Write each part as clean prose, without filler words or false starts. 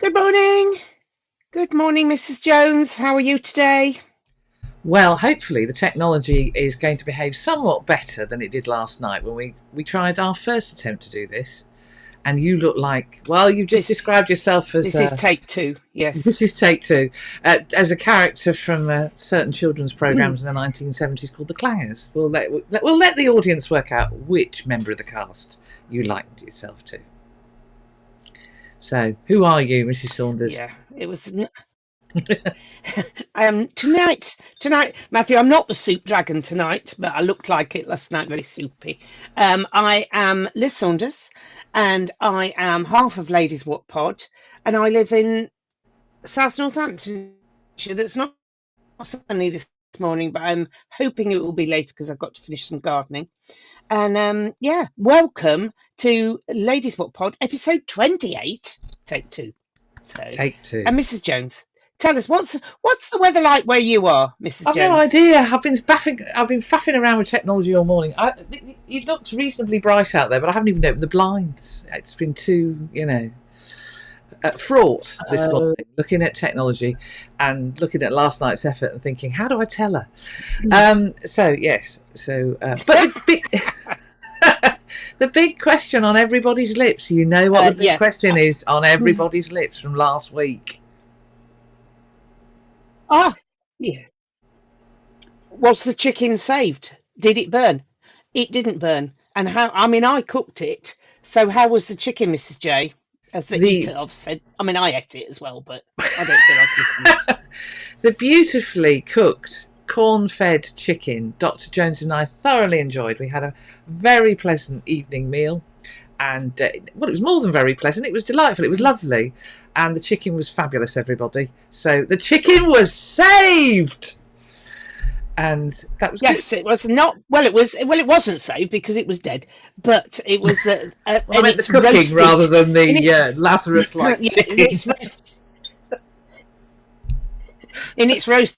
Good morning. Good morning, Mrs. Jones. How are you today? Well, hopefully the technology is going to behave somewhat better than it did last night when we tried our first attempt to do this. And you look like, well, you just This described yourself as this is take two. this Yes. is take two, as a character from certain children's programs in the 1970s called the Clangers. We'll let the audience work out which member of the cast you likened yourself to. So, who are you, Mrs. Saunders? Yeah. It was. Tonight, Matthew. I'm not the soup dragon tonight, but I looked like it last night. Very soupy. I am Lis Saunders, and I am half of Ladies Wot Pod, and I live in South Northamptonshire. That's not sunny this morning, but I'm hoping it will be later because I've got to finish some gardening. And welcome to Ladies Wot Pod, episode 28, take two. So, Take two. and Mrs. Jones, tell us what's the weather like where you are, Mrs. I've Jones? no idea. I've been faffing around with technology all morning. It looks reasonably bright out there, but I haven't even opened the blinds. It's been too, fraught this morning, looking at technology and looking at last night's effort and thinking, how do I tell her? But the big, the big question on everybody's lips, you know what the big question is on everybody's lips from last week? Ah, yeah. Was the chicken saved? Did it burn? It didn't burn. And how? I mean, I cooked it. So how was the chicken, Mrs. J? As the eater of said. I mean, I ate it as well, but I don't feel like eating it. The beautifully cooked corn-fed chicken Dr. Jones and I thoroughly enjoyed. We had a very pleasant evening meal, and it was more than very pleasant. It was delightful. It was lovely, and the chicken was fabulous, everybody. So the chicken was saved, and that was yes, good. It was not. Well, it wasn't saved because it was dead, but it was well, I meant the cooking roasted, rather than the Lazarus-like chicken. In its roasted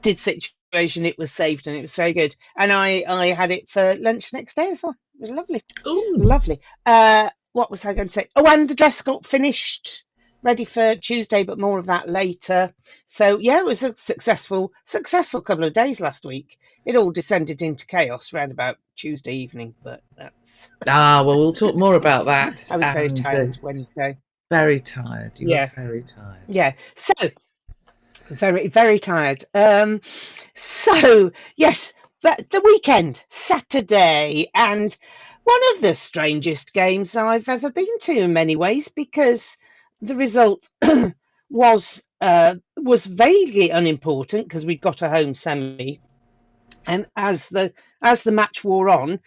situation, it was saved, and it was very good. And I had it for lunch next day as well. It was lovely. Ooh. Lovely. What was I going to say? Oh, and the dress got finished, ready for Tuesday, but more of that later. So yeah, it was a successful couple of days last week. It all descended into chaos around about Tuesday evening, but that's well, we'll talk more about that. I was very tired Wednesday. Very tired. You were very tired. Yeah. So very, very tired. So yes, but the weekend, Saturday, and one of the strangest games I've ever been to in many ways, because the result was vaguely unimportant because we got a home semi, and as the match wore on,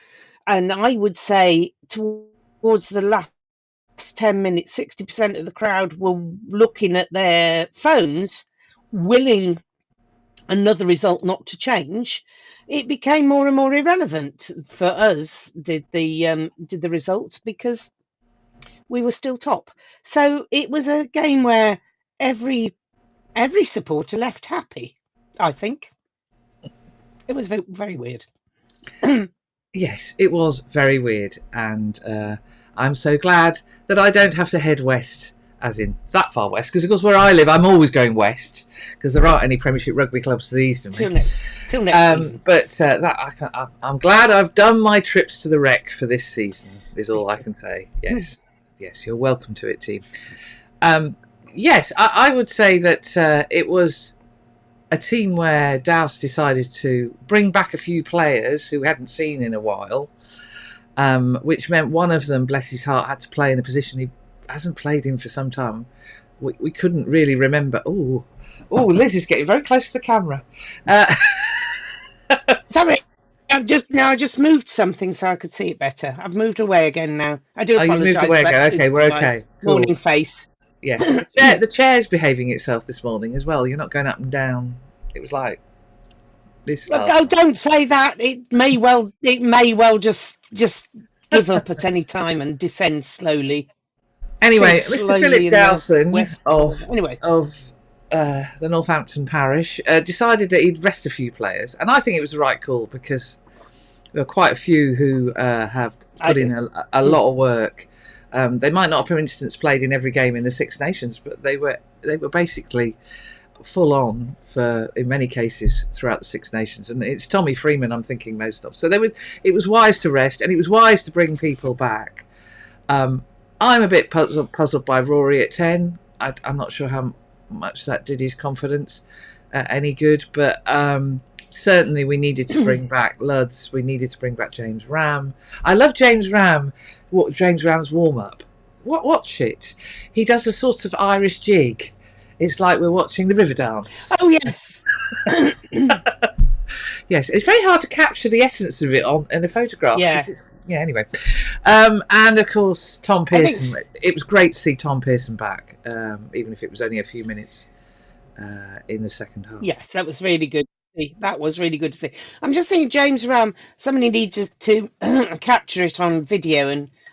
and I would say towards the last 10 minutes, 60% of the crowd were looking at their phones, willing another result not to change. It became more and more irrelevant for us, did the result, because we were still top. So it was a game where every supporter left happy, I think. It was very, very weird. Yes, it was very weird, and I'm so glad that I don't have to head west, as in that far west, because of course where I live I'm always going west because there aren't any Premiership rugby clubs to the east of me. Till next season. But I'm glad I've done my trips to the Rec for this season, is all I can say. Yes, you're welcome to it, team. Yes, I would say that it was a team where Douse decided to bring back a few players who we hadn't seen in a while, which meant one of them, bless his heart, had to play in a position he hasn't played in for some time. We couldn't really remember. Oh, Liz is getting very close to the camera. Sorry, I just moved something so I could see it better. I've moved away again now. I do apologise. You moved away again. Okay, we're okay. Cool. Morning face. Yes, the chair's behaving itself this morning as well. You're not going up and down. It was like this. Oh, don't say that. It may well just give up at any time and descend slowly. Anyway, Mr. Philip Dowson of the Northampton parish decided that he'd rest a few players, and I think it was the right call because there are quite a few who have put in a lot of work They might not have, for instance, played in every game in the Six Nations, but they were basically full on for, in many cases, throughout the Six Nations. And it's Tommy Freeman I'm thinking most of. So it was wise to rest, and it was wise to bring people back. I'm a bit puzzled by Rory at 10. I'm not sure how much that did his confidence any good, but certainly we needed to bring back Luds. We needed to bring back James Ram. I love James Ram. James Ram's warm-up. Watch it. He does a sort of Irish jig. It's like we're watching the river dance. Oh, yes. Yes, it's very hard to capture the essence of it in a photograph. Yeah. Anyway. And, of course, Tom Pearson. It was great to see Tom Pearson back, even if it was only a few minutes in the second half. Yes, that was really good. That was really good to see. I'm just thinking, James Ram, somebody needs to capture it on video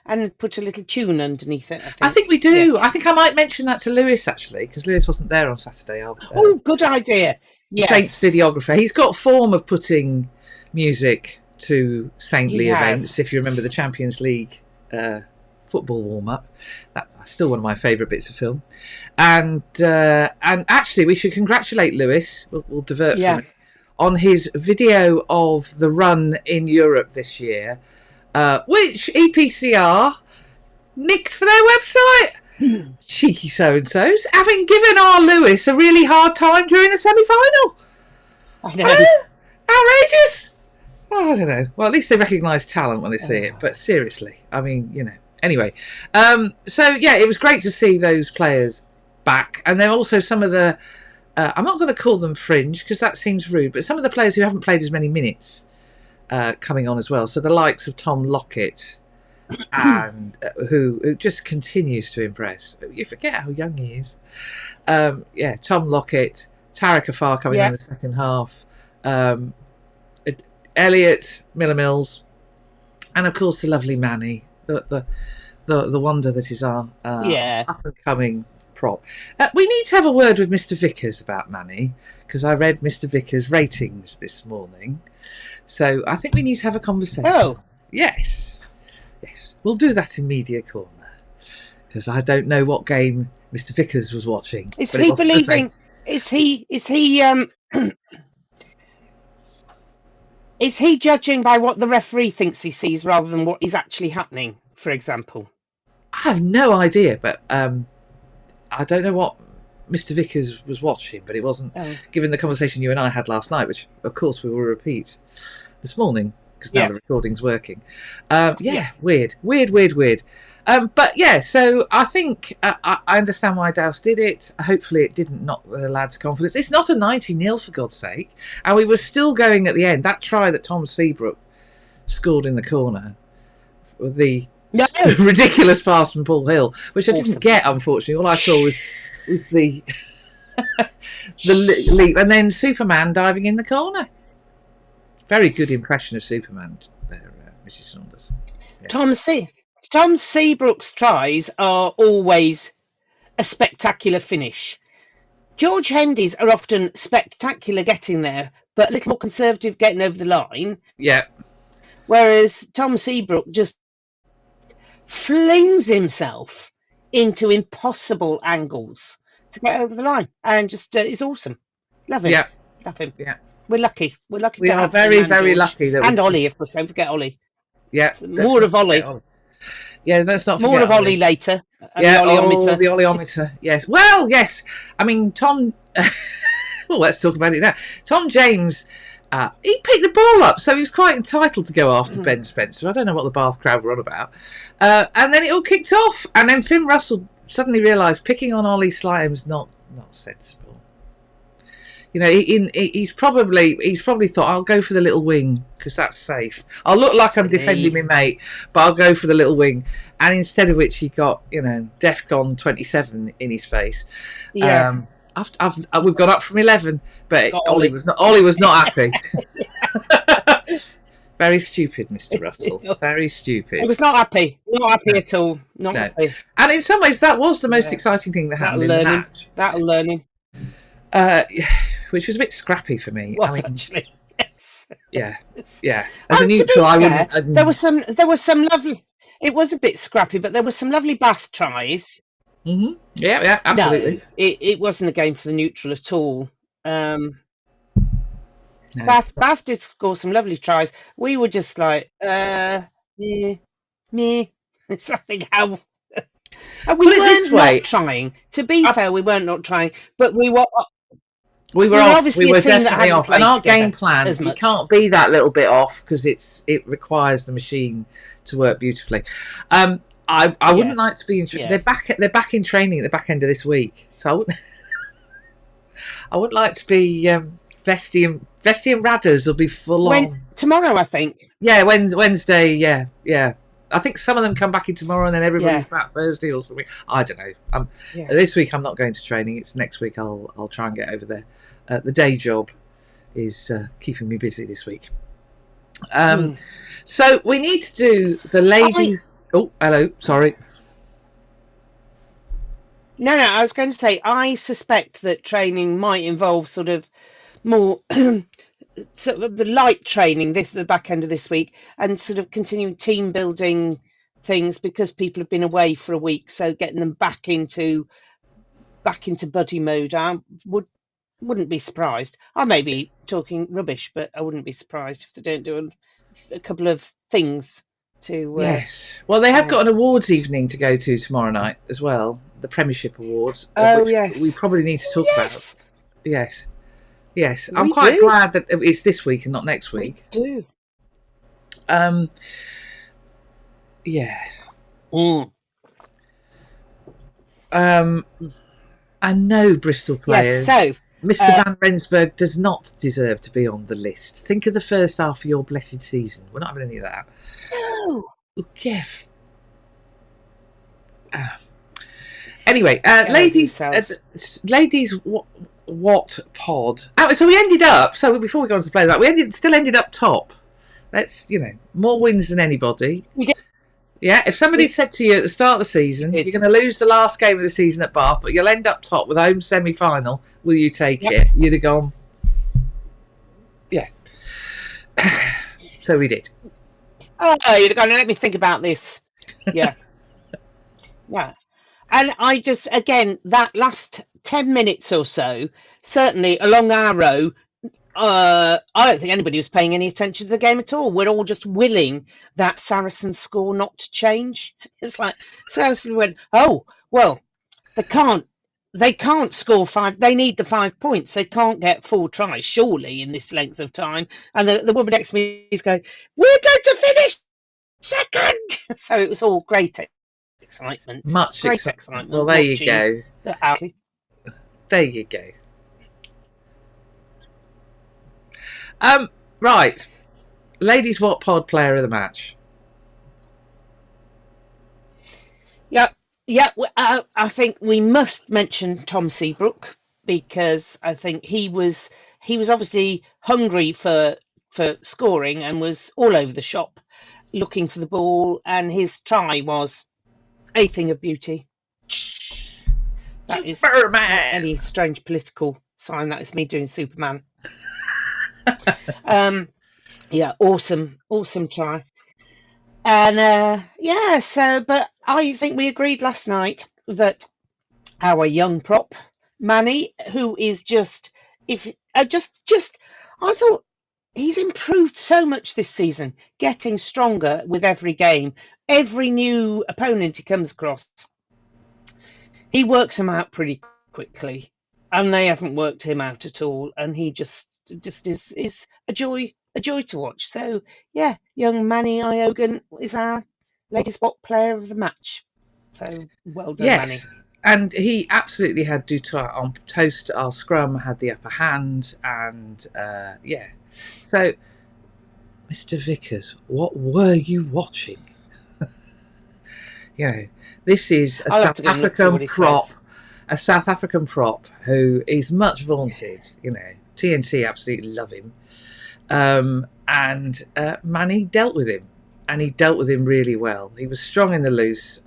and put a little tune underneath it. I think we do. Yeah. I think I might mention that to Lewis, actually, because Lewis wasn't there on Saturday. Oh, good idea. Yes. Saints videographer. He's got form of putting music to saintly events. If you remember the Champions League football warm-up, that's still one of my favourite bits of film. And actually, we should congratulate Lewis. We'll divert from it, on his video of the run in Europe this year, which EPCR nicked for their website. Cheeky so-and-sos, having given our Lewis a really hard time during the semi-final. I know. Outrageous. Oh, I don't know. Well, at least they recognise talent when they see it. But seriously, I mean, Anyway, so yeah, it was great to see those players back. And then also some of the, I'm not going to call them fringe because that seems rude, but some of the players who haven't played as many minutes coming on as well. So the likes of Tom Lockett, and who just continues to impress. You forget how young he is. Tom Lockett, Tarek Afar coming on in the second half, Elliot Miller-Mills, and of course the lovely Manny, the wonder that is our up and coming prop. We need to have a word with Mr. Vickers about Manny, because I read Mr. Vickers' ratings this morning, so I think we need to have a conversation. Oh, yes, we'll do that in Media Corner, because I don't know what game Mr. Vickers was watching. Is he believing? Is he Is he judging by what the referee thinks he sees rather than what is actually happening, for example? I have no idea, but I don't know what Mr. Vickers was watching, but it wasn't, given the conversation you and I had last night, which, of course, we will repeat this morning, because now the recording's working. Weird. But yeah, so I think I understand why Douse did it. Hopefully it didn't knock the lads' confidence. It's not a 90-0 for God's sake. And we were still going at the end. That try that Tom Seabrook scored in the corner with the ridiculous pass from Paul Hill, which I didn't get, unfortunately. All I saw was the leap, and then Superman diving in the corner. Very good impression of Superman there, Mrs. Saunders. Yeah. Tom Seabrook's tries are always a spectacular finish. George Hendy's are often spectacular getting there, but a little more conservative getting over the line. Yeah. Whereas Tom Seabrook just flings himself into impossible angles to get over the line, and just is awesome. Love him. Yeah. Love him. Yeah. We're lucky. We're lucky. We are very, very lucky. And Ollie, of course. Don't forget Ollie. Yeah. More of Ollie. Yeah, let's not forget more of Ollie later. The Olliometer. Yes. Well, yes. I mean, Tom. Well, let's talk about it now. Tom James. He picked the ball up, so he was quite entitled to go after Ben Spencer. I don't know what the Bath crowd were on about. And then it all kicked off, and then Finn Russell suddenly realised picking on Ollie Slime's not sensible. You know, he's probably thought, I'll go for the little wing because that's safe. I'll look like I'm defending my mate, but I'll go for the little wing. And instead of which he got, DEFCON 27 in his face. Yeah. We've got up from 11, but Ollie was not happy. Very stupid, Mr. Russell. Very stupid. He was not happy. Not happy at all. Not happy. And in some ways, that was the most exciting thing that happened in the match. That'll learn him. Which was a bit scrappy for me. Actually, yes. Yeah. As a neutral, I wouldn't. There was some lovely. it was a bit scrappy, but there were some lovely Bath tries. Yeah, absolutely. No, it wasn't a game for the neutral at all. No. Bath did score some lovely tries. We were just like, meh, meh. It's nothing how. And we Put it this weren't way. not trying. To be fair, we weren't not trying, but we were off. We were We were definitely off. And our game plan, you can't be that little bit off because it requires the machine to work beautifully. I wouldn't like to be in. They're back in training at the back end of this week, so I wouldn't like to be. Vesty and Radders will be full on tomorrow, I think. Yeah, Wednesday. Yeah. I think some of them come back in tomorrow, and then everybody's back Thursday or something. I don't know. This week I'm not going to training. It's next week. I'll try and get over there. The day job is keeping me busy this week. So we need to do the ladies. Oh, hello. Sorry. No. I was going to say I suspect that training might involve sort of more sort of the light training the back end of this week, and sort of continuing team building things because people have been away for a week. So getting them back into buddy mode. I wouldn't be surprised. I may be talking rubbish, but I wouldn't be surprised if they don't do a couple of things to. Yes. Well, they have got an awards evening to go to tomorrow night as well. The Premiership Awards. Oh, yes. We probably need to talk about. Yes. Yes. I'm quite glad that it's this week and not next week. We do. Yeah. I know Bristol players. Yes, so Mr. Van Rensburg does not deserve to be on the list. Think of the first half of your blessed season. We're not having any of that. No. Geff. Anyway, ladies, Wot Pod. Oh, so we ended up. So before we go on to play that, we still ended up top. That's more wins than anybody. We did. Yeah, if somebody said to you at the start of the season, you're going to lose the last game of the season at Bath, but you'll end up top with a home semi-final, will you take it? You'd have gone, yeah. So we did. Oh, you'd have gone, let me think about this. Yeah. Yeah. And I just, again, that last 10 minutes or so, certainly along our row, I don't think anybody was paying any attention to the game at all. We're all just willing that Saracen score not to change. It's like Saracen went, oh, well, they can't score 5. They need the 5 points. They can't get 4 tries, surely, in this length of time. And the woman next to me is going, we're going to finish second. So it was all great excitement. Great excitement. Well, there you go. There you go. Right. Ladies Wot Pod player of the match. Yeah. I think we must mention Tom Seabrook because I think he was obviously hungry for scoring and was all over the shop looking for the ball, and his try was a thing of beauty. That is any strange political sign. That is me doing Superman. Awesome try. And but I think we agreed last night that our young prop Manny, who is I thought he's improved so much this season, getting stronger with every game, every new opponent he comes across. He works them out pretty quickly, and they haven't worked him out at all, and he just is a joy to watch. So yeah, young Manny Iogan is our Ladies Wot player of the match. So well done, Manny. And he absolutely had du toit on toast. Our scrum had the upper hand, and So, Mr. Vickers, what were you watching? This is a South African prop. A South African prop who is much vaunted. TNT absolutely love him. And Manny dealt with him. And he dealt with him really well. He was strong in the loose.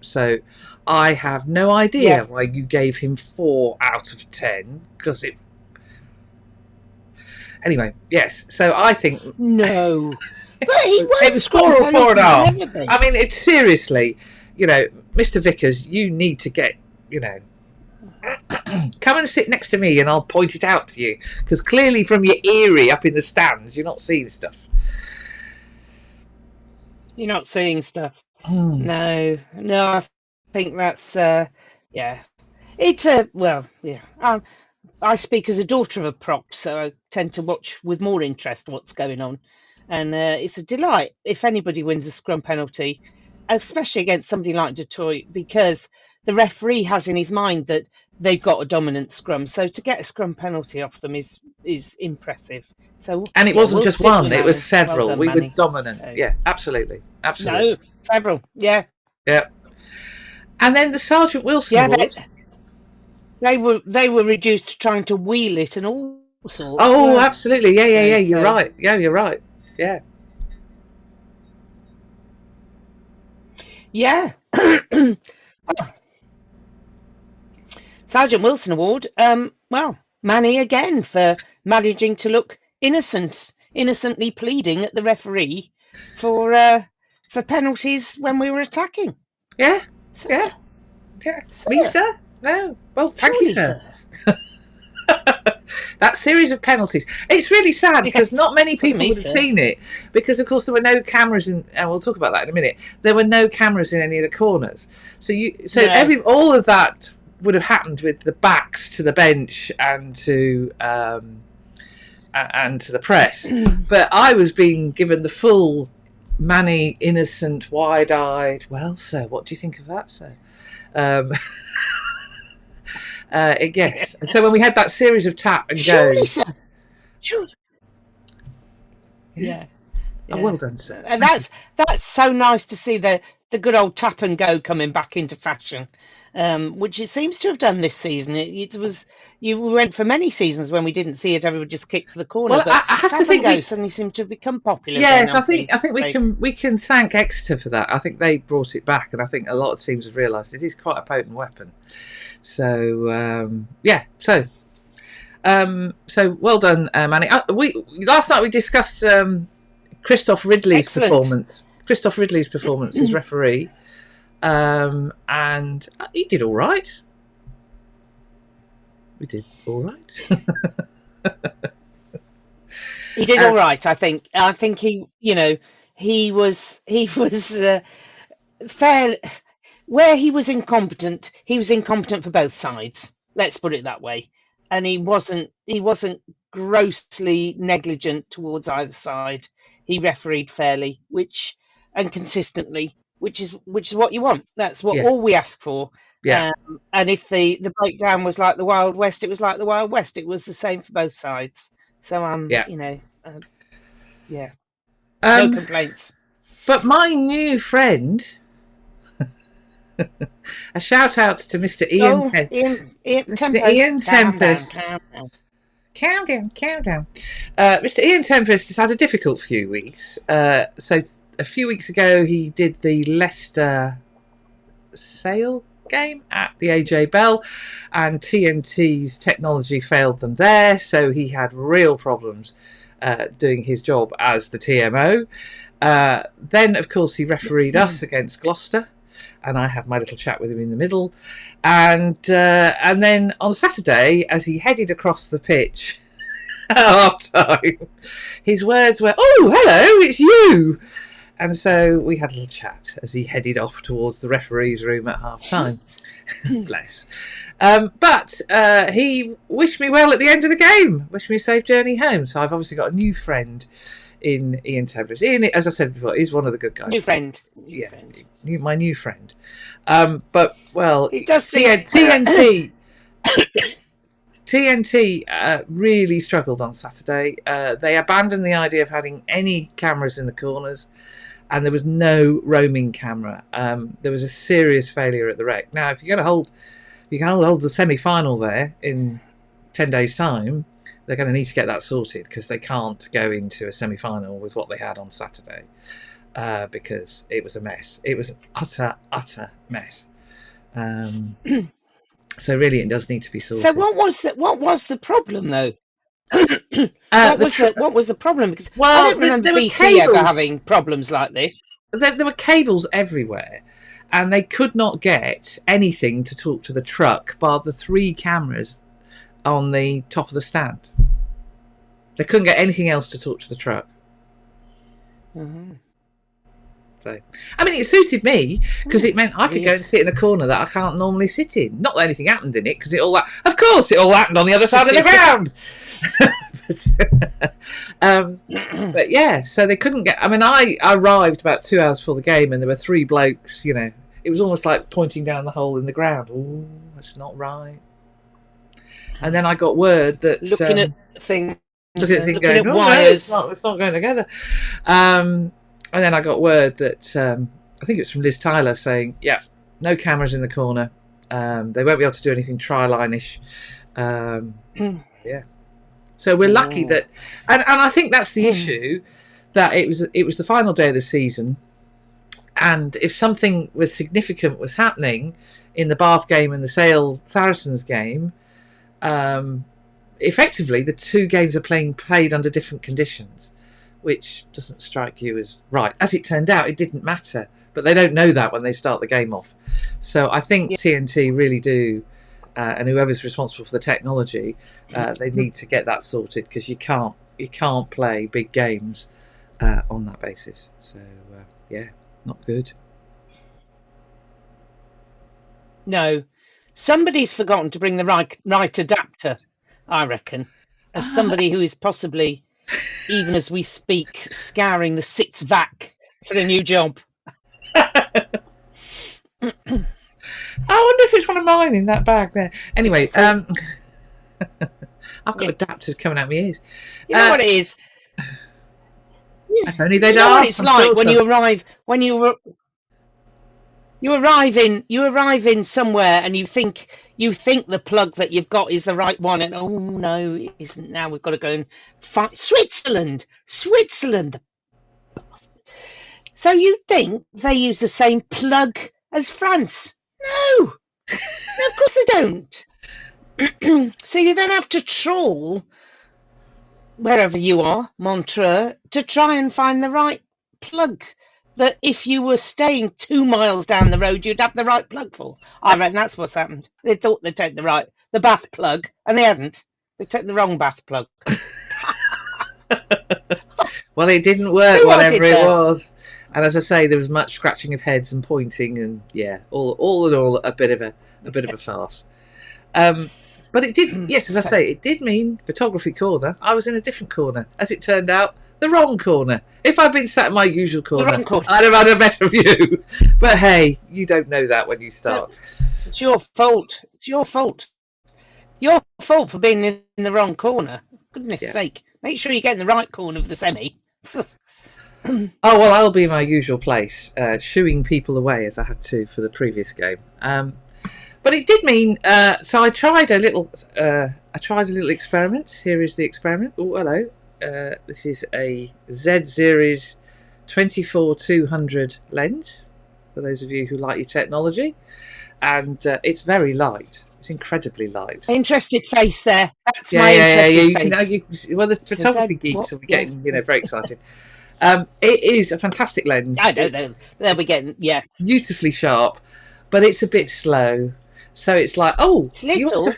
So I have no idea why you gave him 4 out of 10. Because it... Anyway, yes. So I think... No. But he won't It was 4 or 4.5. penalties and everything. I mean, it's seriously, Mr. Vickers, you need to get, come and sit next to me and I'll point it out to you. Because clearly from your eyrie up in the stands, you're not seeing stuff. You're not seeing stuff. Mm. No, I think that's, yeah. It's I speak as a daughter of a prop, so I tend to watch with more interest what's going on. And it's a delight if anybody wins a scrum penalty, especially against somebody like Detroit, because the referee has in his mind that they've got a dominant scrum. So to get a scrum penalty off them is impressive. So And it wasn't we'll just stick one, with it Manny. was several. Well done, We were Manny. dominant. So- Yeah, absolutely. No, several. Yeah. Yeah. And then the Sergeant Wilson Yeah, Award. they were reduced to trying to wheel it and all sorts. Oh, absolutely. Yeah. You're So- right. Yeah, you're right. Yeah. Yeah. Sergeant Wilson Award. Well, Manny again for managing to look innocently pleading at the referee for penalties when we were attacking. Yeah. So, Yeah. Yeah. Sir. Me, sir? No. Well, thank you, surely, sir. That series of penalties. It's really sad because Yes. not many people me, would have sir. seen it because, of course, there were no cameras in. And we'll talk about that in a minute. There were no cameras in any of the corners, so No. all of that would have happened with the backs to the bench and to the press. But I was being given the full Manny, innocent, wide-eyed. Well, sir, what do you think of that, sir? Yes. So when we had that series of tap and Surely, go, sir. Surely. Yeah. oh, well done, sir. And that's so nice to see the good old tap and go coming back into fashion, which it seems to have done this season. It was we went for many seasons when we didn't see it. Everyone just kicked for the corner. Well, but I have tap to think and go we- suddenly seemed to have become popular. Yes, again, I think They- we can thank Exeter for that. I think they brought it back, and I think a lot of teams have realised it is quite a potent weapon. So so well done, Manny. Last night we discussed Christoph Ridley's Excellent. performance. Christoph Ridley's performance as referee, and he did all right. We did all right. He did all right, I think. I think he was fair. Where he was incompetent for both sides. Let's put it that way. And he wasn't grossly negligent towards either side. He refereed fairly, and consistently, which is what you want. That's what Yeah. all we ask for. Yeah. And if the breakdown was like the Wild West, it was like the Wild West. It was the same for both sides. So Yeah. yeah, no complaints. But my new friend, a shout out to Mr. Ian. Mr. Ian Tempest. Countdown. Mr. Ian Tempest has had a difficult few weeks. So a few weeks ago, he did the Leicester Sale game at the AJ Bell, and TNT's technology failed them there, so he had real problems doing his job as the TMO. Then, of course, he refereed us against Gloucester, and I had my little chat with him in the middle. And then on Saturday, as he headed across the pitch at half-time, his words were, "Oh, hello, it's you!" And so we had a little chat as he headed off towards the referee's room at half-time. Bless. But he wished me well at the end of the game, wished me a safe journey home. So I've obviously got a new friend in Ian Tempest. Ian, as I said before, is one of the good guys. New friend. My new friend. But, well, It does seem- TNT really struggled on Saturday. They abandoned the idea of having any cameras in the corners, and there was no roaming camera. There was a serious failure at the Rec. Now, if you're going to hold the semi-final there in 10 days' time, they're going to need to get that sorted because they can't go into a semi-final with what they had on Saturday because it was a mess. It was an utter mess. So really, it does need to be sorted. So what was the problem though? What was the problem? Because I don't remember there were BT ever cables. having problems like this. There were cables everywhere, and they could not get anything to talk to the truck bar the 3 cameras on the top of the stand. They couldn't get anything else to talk to the truck. Mm-hmm. So, I mean, it suited me because it meant I could go and sit in a corner that I can't normally sit in. Not that anything happened in it, because it all happened on the other side of the ground. But yeah, so they couldn't get. I mean, I arrived about 2 hours before the game, and there were 3 blokes. You know, it was almost like pointing down the hole in the ground. Oh, that's not right. And then I got word that looking at things, looking at wires. No, it's not going together. And then I got word that I think it's from Liz Tyler saying, "Yeah, no cameras in the corner. They won't be able to do anything try-line-ish." Yeah. So we're lucky that, and I think that's the issue, that it was the final day of the season, and if something was significant was happening in the Bath game and the Sale Saracens game, effectively the 2 games are played under different conditions, which doesn't strike you as right. As it turned out, it didn't matter, but they don't know that when they start the game off. So I think TNT really do, and whoever's responsible for the technology, they need to get that sorted, because you can't play big games on that basis. So yeah, not good. No, somebody's forgotten to bring the right adapter, I reckon, as somebody who is possibly, even as we speak, scouring the 6 vac for a new job. I wonder if it's one of mine in that bag there. Anyway, I've got adapters coming out my ears. You know what it is? If only they'd you know what asked. it's like when you arrive, you arrive in somewhere and you think the plug that you've got is the right one, and oh no, it isn't. Now we've got to go and find Switzerland. So you think they use the same plug as France? No, of course they don't. So you then have to trawl wherever you are, Montreux, to try and find the right plug that if you were staying 2 miles down the road, you'd have the right plug for. I reckon that's what's happened. They thought they'd take the bath plug, and they haven't. They took the wrong bath plug. Well, it didn't work, whatever it was. And as I say, there was much scratching of heads and pointing, and yeah, all in all, a bit of a farce. But it did, yes, as I say, it did mean photography corner. I was in a different corner. As it turned out, the wrong corner. If I'd been sat in my usual corner, I'd have had a better view. But hey, you don't know that when you start. It's your fault. It's your fault. Your fault for being in the wrong corner. Goodness sake. Make sure you get in the right corner of the semi. Oh, well, I'll be in my usual place, shooing people away as I had to for the previous game. But it did mean, so I tried a little experiment. Here is the experiment. Oh, hello. This is a Z Series 24-200 lens, for those of you who like your technology. And it's very light. It's incredibly light. Interested face there. That's my interested face. Well, the photography geeks will be getting very excited. It is a fantastic lens. I know they'll be getting beautifully sharp, but it's a bit slow. So it's like, it's little.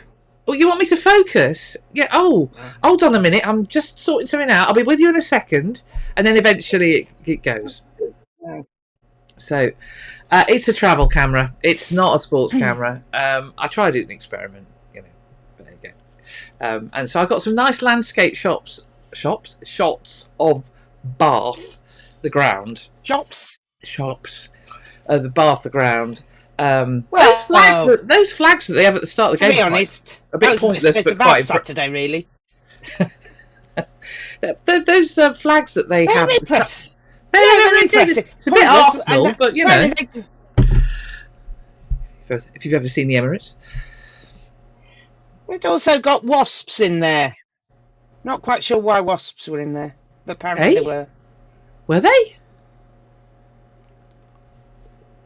You want me to focus? Yeah. Oh, hold on a minute. I'm just sorting something out. I'll be with you in a second, and then eventually it goes. So it's a travel camera. It's not a sports camera. I tried it in an experiment, but there you go. And so I got some nice landscape shots of Bath, the ground. Shops, the Bath, the ground. Those flags that they have at the start of the game. To be honest, a bit pointless, but quite Saturday, really. Those flags that they have. They're impressive. It's a bit Arsenal, but if you've ever seen the Emirates, it also got wasps in there. Not quite sure why wasps were in there, but apparently they were. Were they?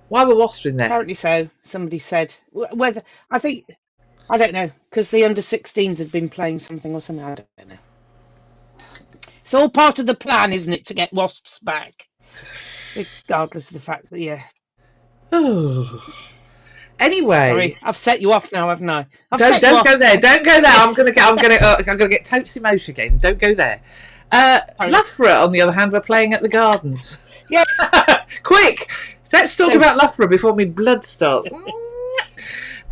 Why were wasps in there? Apparently so. Somebody said. Whether I don't know, because the under-16s have been playing something or something. I don't know. It's all part of the plan, isn't it, to get wasps back, regardless of the fact that Oh. Anyway, sorry, I've set you off now, haven't I? don't go there. Don't go there. I'm gonna get totes emotion again. Don't go there. Loughborough, on the other hand, we're playing at the Gardens. Yes. Quick, let's talk about Loughborough before my blood starts.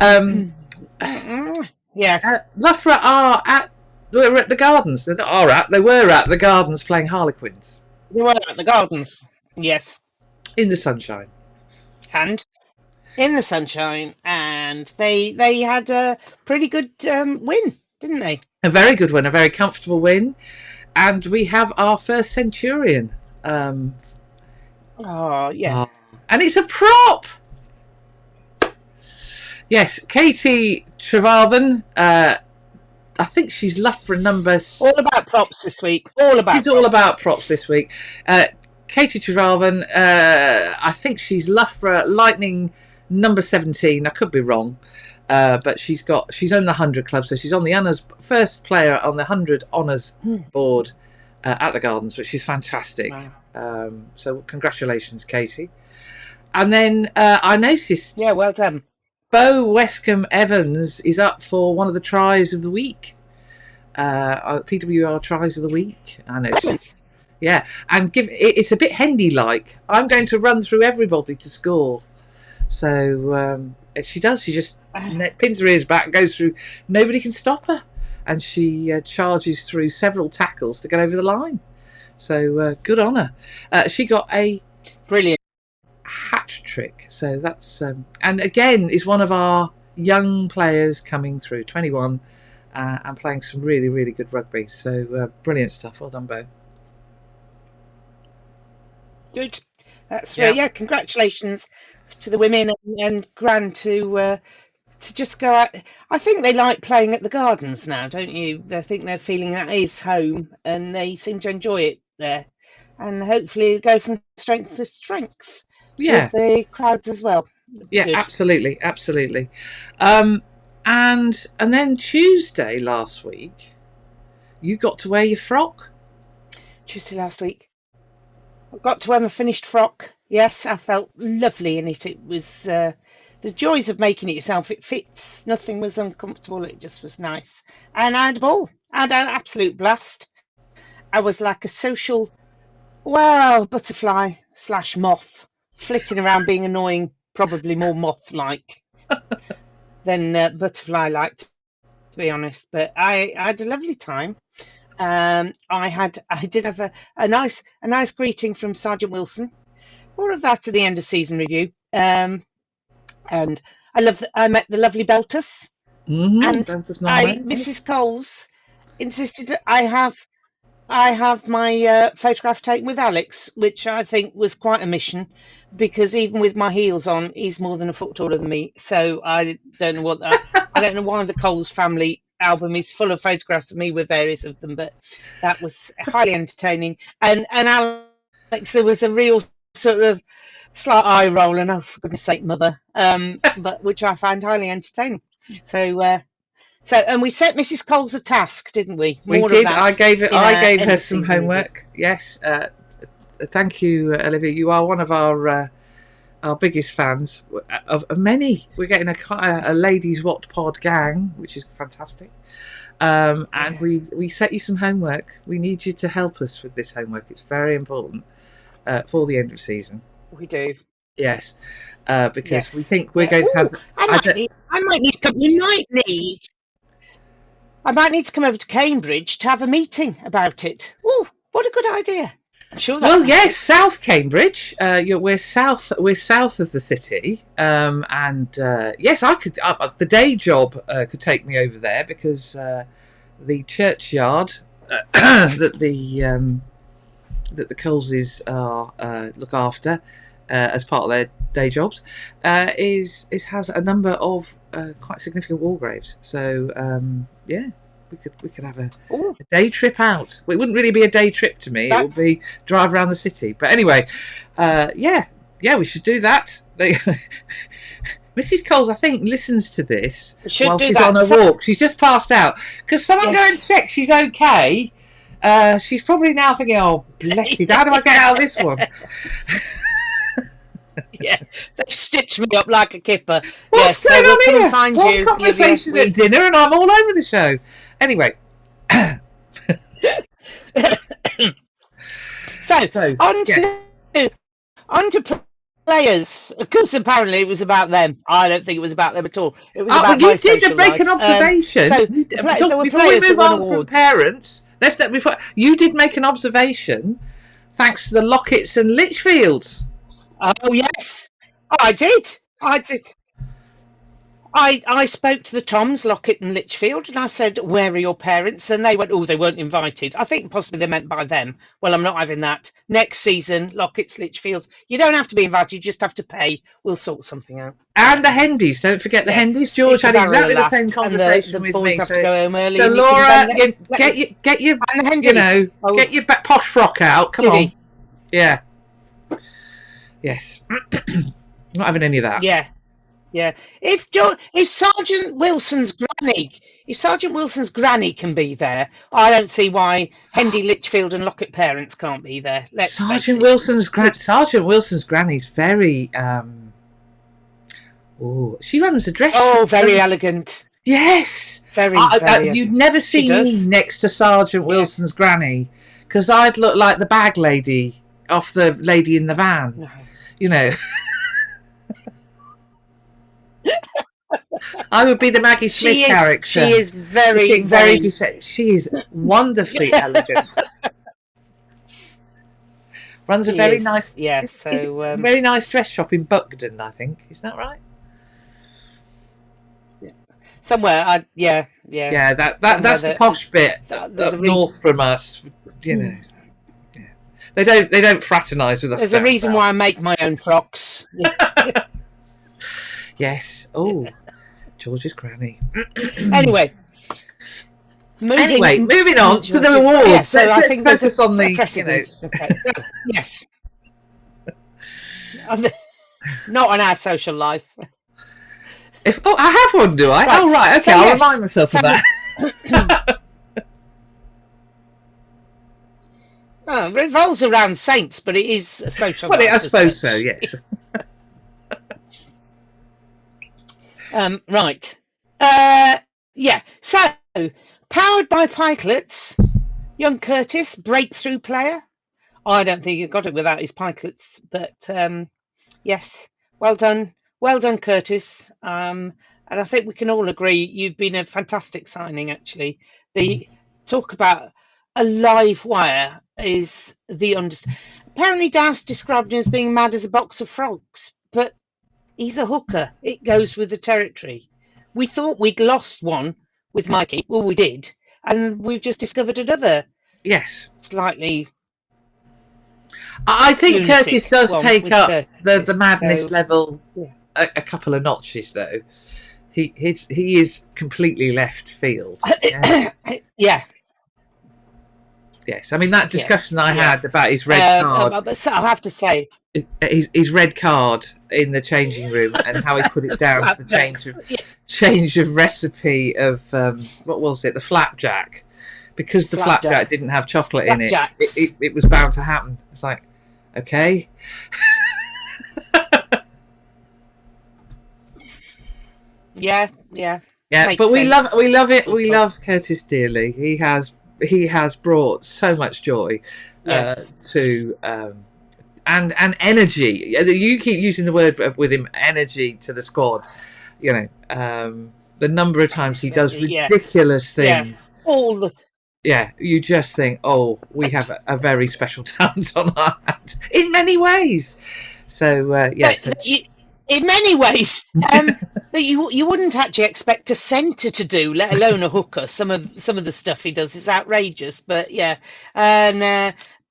Loughborough were at the Gardens. They were at the Gardens playing Harlequins. They were at the Gardens. Yes. In the sunshine. And in the sunshine, and they had a pretty good win, didn't they? A very good win, a very comfortable win, and we have our first Centurion. And it's a prop. Yes, Katie Trevarthen. I think she's Loughborough numbers. All about props this week. It's all about props this week. Katie Trevarthen. I think she's Loughborough Lightning number 17. I could be wrong, but she's on the 100 club, so she's on the honours, first player on the 100 honours board at the Gardens, which is fantastic. Wow. So congratulations, Katie. And then I noticed. Yeah, well done. Bo Westcombe Evans is up for one of the tries of the week. PWR tries of the week. I know. Yeah, and it's a bit Hendy-like. I'm going to run through everybody to score. So she does. She just pins her ears back and goes through. Nobody can stop her. And she charges through several tackles to get over the line. So good on her. She got a brilliant hat trick. So that's and again is one of our young players coming through, 21, and playing some really, really good rugby. So brilliant stuff. Well done, Bo. Good. That's right. Congratulations to the women and Gran to just go out. I think they like playing at the Gardens now, don't you? I think they're feeling that is home, and they seem to enjoy it there. And hopefully go from strength to strength. Yeah, with the crowds as well. Yeah, good. absolutely. And then Tuesday last week, you got to wear your frock. Tuesday last week, I got to wear my finished frock. Yes, I felt lovely in it. It was the joys of making it yourself. It fits. Nothing was uncomfortable. It just was nice. And I had a ball. I had an absolute blast. I was like a social, butterfly / moth. Flitting around being annoying, probably more moth-like than butterfly-like, to be honest. But I had a lovely time. I did have a nice greeting from Sergeant Wilson. More of that at the end of season review. And I met the lovely Beltus. Mm-hmm. And Mrs. Coles insisted I have my photograph taken with Alex, which I think was quite a mission, because even with my heels on, he's more than a foot taller than me. So I don't know I don't know why the Coles family album is full of photographs of me with various of them, but that was highly entertaining. And Alex, there was a real sort of slight eye roll, and oh, for goodness sake, mother, but which I found highly entertaining. So, and we set Mrs. Coles a task, didn't we? We did. I gave her some homework. Yes. Thank you, Olivia. You are one of our biggest fans of many. We're getting quite a Ladies Wot Pod gang, which is fantastic. And we set you some homework. We need you to help us with this homework. It's very important for the end of season. We do. Yes. Because we think we're going to have. I might need to come. I might need to come over to Cambridge to have a meeting about it. Oh, what a good idea! I'm sure. Yes, South Cambridge. We're south of the city, and yes, I could. The day job could take me over there, because the churchyard that the Coleses look after as part of their day jobs has a number of quite significant war graves. So we could have a day trip out. Well, it wouldn't really be a day trip to me. It would be drive around the city. But anyway, we should do that. Mrs. Coles, I think, listens to this while she's on her walk. She's just passed out. Because someone go and check she's okay. She's probably now thinking, "Oh, blessed! How do I get out of this one?" Yeah, they've stitched me up like a kipper. What's Yes, going we'll on come here? and find One you. conversation at dinner, and I'm all over the show. Anyway. So on to players, because apparently it was about them. I don't think it was about them at all. It was about my social life. You did make an observation. Before we move on from parents, you did make an observation. Thanks to the Locketts and Litchfields. Oh yes, I did. I spoke to the Toms, Lockett and Litchfield, and I said, "Where are your parents?" And they went, "Oh, they weren't invited." I think possibly they meant by them. Well, I'm not having that. Next season, Lockett's, Litchfields. You don't have to be invited; you just have to pay. We'll sort something out. And the Hendys, don't forget the Hendys. George had exactly the same conversation with me. Have to go home early. So Laura, get your posh frock out. Come on. Yeah. Yes. Not having any of that. Yeah. Yeah. If Sergeant Wilson's granny can be there, I don't see why Hendy, Litchfield and Lockett parents can't be there. Sergeant Wilson's granny's very she runs a dress. Oh, very elegant. Yes. Very you'd never see me next to Sergeant Wilson's granny, because I'd look like the bag lady off the Lady in the Van. No. You know. I would be the Maggie Smith character. She is very she is wonderfully elegant. Runs a very nice, very nice dress shop in Buckden, I think. Is that right? Somewhere, yeah. That's the posh bit up north from us. You know, they don't fraternise with us. There's a reason why I make my own frocks. Yes. Oh, George's granny. Anyway, moving on to the awards. Yeah, so let's focus on the. Yes. Not on our social life. I have one, do I? Right. Oh, right. Okay, I'll remind myself of that. It revolves around saints, but it is a social life. Well, I suppose so, yes. Right. So, powered by pikelets, young Curtis, breakthrough player. I don't think he got it without his pikelets, but yes, well done, Curtis. And I think we can all agree you've been a fantastic signing. Actually, the talk about a live wire is the Apparently, Douse described him as being mad as a box of frogs, but he's a hooker. It goes with the territory. We thought we'd lost one with Mikey. Well, we did. And we've just discovered another. Yes. Slightly. I think Curtis does take up the madness level a couple of notches, though. He is completely left field. Yeah. Yes. I mean, that discussion I had about his red card. But I'll have to say. His red card in the changing room and how he put it down to the change of recipe of what was it, the flapjack, because the flapjack didn't have chocolate in it was bound to happen. It's like, okay. Yeah, but we love it. We love Curtis dearly. He has brought so much joy to and energy. You keep using the word with him, energy to the squad. You know, the number of times he does ridiculous things. You just think, oh, we have a very special talent on our hands in many ways. So in many ways, that you wouldn't actually expect a centre to do, let alone a hooker. Some of the stuff he does is outrageous, but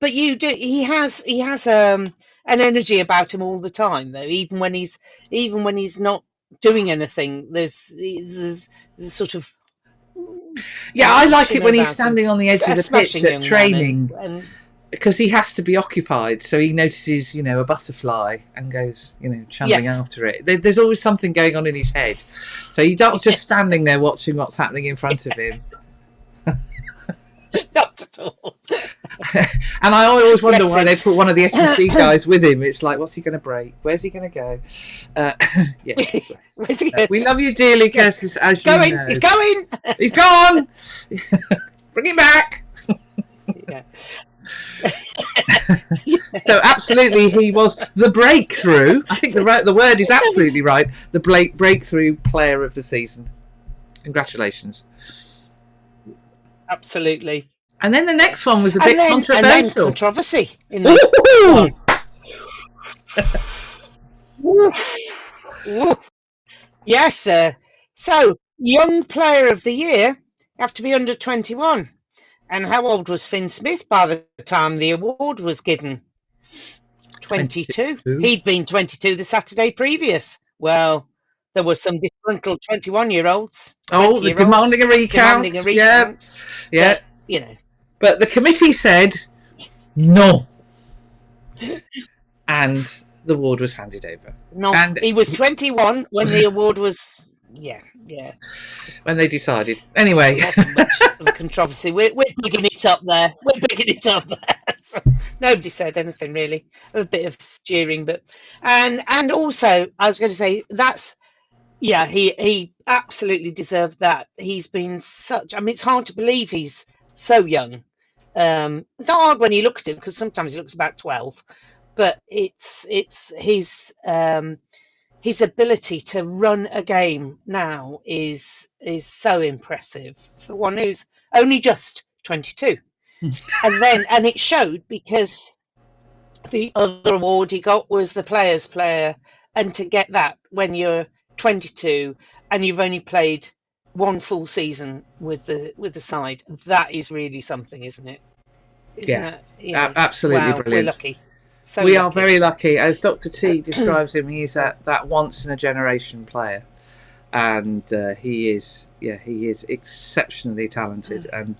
but you do. He has an energy about him all the time, though. Even when he's not doing anything, there's a sort of. Yeah, I like it when he's standing on the edge of the pitch at training, because he has to be occupied. So he notices, a butterfly and goes, trundling after it. There's always something going on in his head. So he's not just standing there watching what's happening in front of him. Not Not at all. And I always wonder Bless why him. they put one of the S&C guys with him. It's like, what's he going to break? Where's he going to go? Yeah. Where's he going? We love you dearly, Curtis, as you Going. know. He's going. He's gone. Bring him back. Yeah. So absolutely, he was the breakthrough. I think the word is absolutely right. The breakthrough player of the season. Congratulations. Absolutely. And then the next one was a bit controversial. And then controversy in this one. Yes, sir. So, young player of the year have to be under 21. And how old was Finn Smith by the time the award was given? 22. He'd been 22 the Saturday previous. Well, there were some disgruntled 21-year-olds. Oh, the demanding a recount. Yeah. But, you know. But the committee said no. And the award was handed over. No, and he was 21 when the award was... Yeah. When they decided. Anyway. Wasn't much of a controversy. We're bigging it up there. Nobody said anything really. A bit of jeering, but and also I was going to say he absolutely deserved that. He's been such. I mean, it's hard to believe he's so young. It's not hard when you look at him because sometimes he looks about 12, but it's his ability to run a game now is so impressive for one who's only just 22. and it showed because the other award he got was the player's player, and to get that when you're 22 and you've only played one full season with the side, that is really something, isn't it? Absolutely brilliant. We're lucky. We are very lucky. As Dr. T describes him, he's that once-in-a-generation player. And he is exceptionally talented. And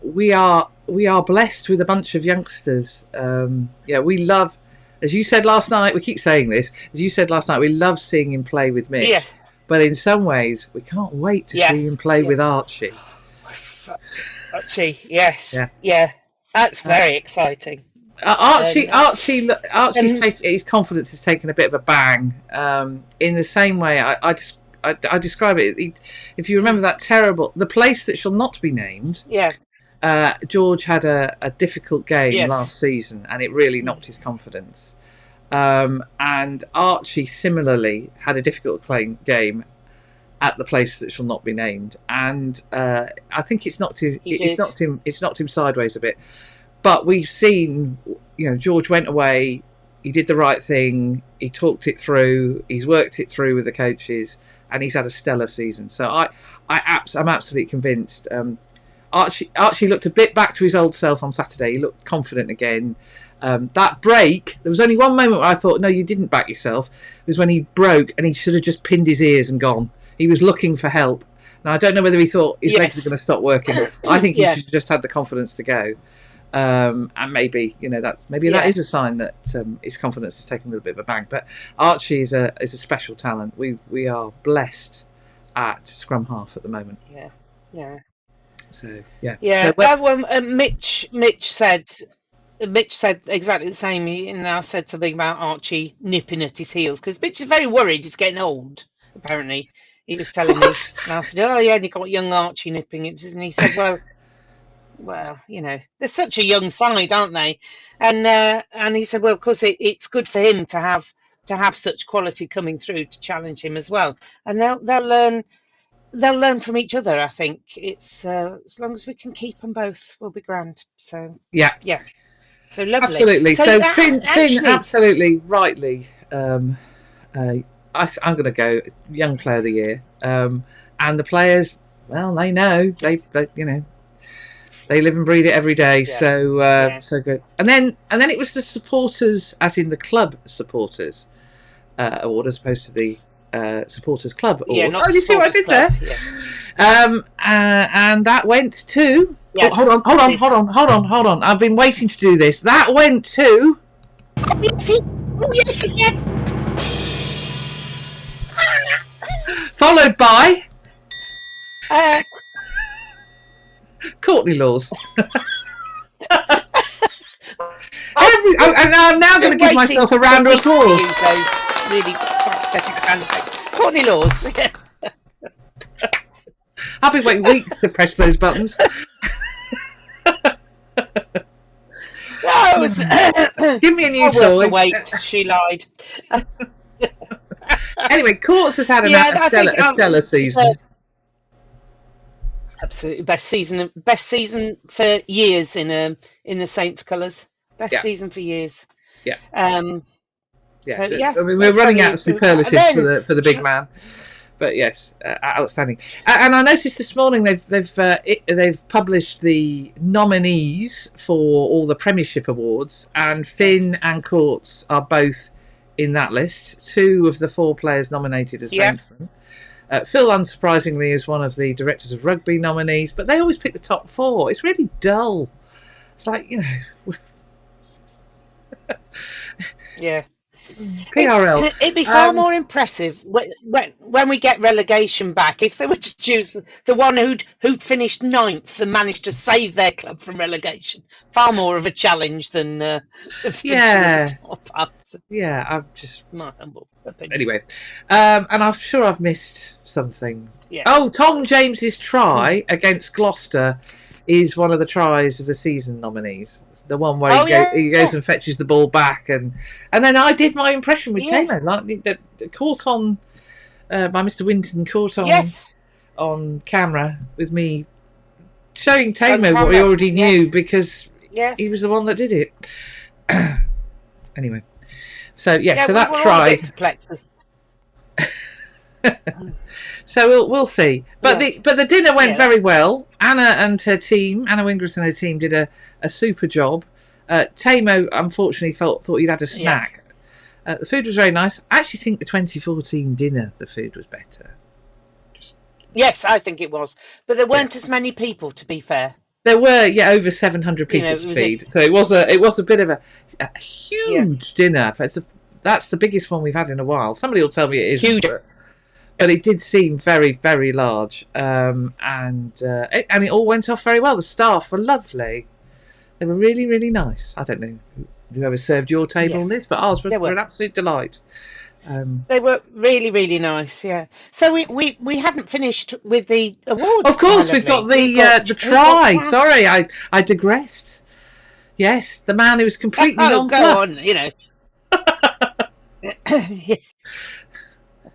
we are blessed with a bunch of youngsters. We love, as you said last night, we keep saying this, as you said last night, we love seeing him play with Mitch. Yeah. But in some ways, we can't wait to see him play with Archie. Archie, yes. Yeah. That's very exciting. Archie's his confidence has taken a bit of a bang. In the same way, I describe it. If you remember that the place that shall not be named. Yeah. George had a difficult game last season, and it really knocked his confidence. And Archie similarly had a difficult game at the place that shall not be named, and I think it's knocked him sideways a bit. But we've seen, George went away. He did the right thing. He talked it through. He's worked it through with the coaches, and he's had a stellar season. So I'm absolutely convinced. Archie looked a bit back to his old self on Saturday. He looked confident again. That break, there was only one moment where I thought, no, you didn't back yourself. It was when he broke, and he should have just pinned his ears and gone. He was looking for help. Now, I don't know whether he thought his legs were going to stop working. I think he should have just had the confidence to go. And maybe that is a sign that his confidence has taken a little bit of a bang. But Archie is a special talent. We are blessed at scrum half at the moment. Yeah. So yeah. So, Mitch said exactly the same. He now said something about Archie nipping at his heels because Mitch is very worried he's getting old. Apparently, he was telling me, and I said, "Oh yeah," and he got young Archie nipping it, and he said, Well, they're such a young side, aren't they? And he said, well, of course, it's good for him to have such quality coming through to challenge him as well. And they'll learn from each other. I think it's as long as we can keep them both, we'll be grand. So yeah. So lovely. Absolutely. So Finn absolutely rightly. I'm going to go young player of the year. And the players, well, they know they live and breathe it every day, so good. And then it was the supporters, as in the club supporters award, as opposed to the supporters club award. Do you see what I did there? Yeah. And that went to. Yeah. Hold on. I've been waiting to do this. That went to. Yes. Followed by. Courtney Laws. I'm now going to give myself a round of applause. Use those really prosthetic sound effects. Courtney Laws. I've been waiting weeks to press those buttons. Give me a new toy. Wait, she lied. Anyway, Courts has had a stellar season. Absolutely best season for years in the Saints colours. Best season for years. Yeah. So, I mean, we're running out of superlatives for the big man. But yes, outstanding. And I noticed this morning they've published the nominees for all the Premiership awards, and Finn and Courts are both in that list. 2 of the 4 players nominated as Saintsmen. Phil, unsurprisingly, is one of the directors of rugby nominees, but they always pick the top 4. It's really dull. It's like, yeah. PRL. It'd be far more impressive when we get relegation back if they were to choose the one who'd finished 9th and managed to save their club from relegation. Far more of a challenge than finishing at the top. Yeah, I've just my humble opinion. Anyway, and I'm sure I've missed something. Yeah. Oh, Tom James's try against Gloucester is one of the tries of the season nominees. It's the one where he goes and fetches the ball back, and then I did my impression with Tamo, like the caught on by Mr. Winton, caught on on camera with me showing Tamo what he already knew because he was the one that did it. Anyway, so so that try. So we'll see, but the dinner went very well. Anna and her team, Anna Wingras and her team, did a super job. Tamo unfortunately thought he'd had a snack. The food was very nice. I actually think the 2014 dinner, the food was better. Yes, I think it was, but there weren't as many people. To be fair, there were over 700 people to feed, so it was a bit of a huge dinner. That's the biggest one we've had in a while. Somebody will tell me it is huge. But it did seem very, very large, and it all went off very well. The staff were lovely; they were really, really nice. I don't know whoever served your table on this, but ours were an absolute delight. They were really, really nice. Yeah. So we haven't finished with the awards. Of course, we've got the try. Sorry, I digressed. Yes, the man who was completely nonplussed. Go on,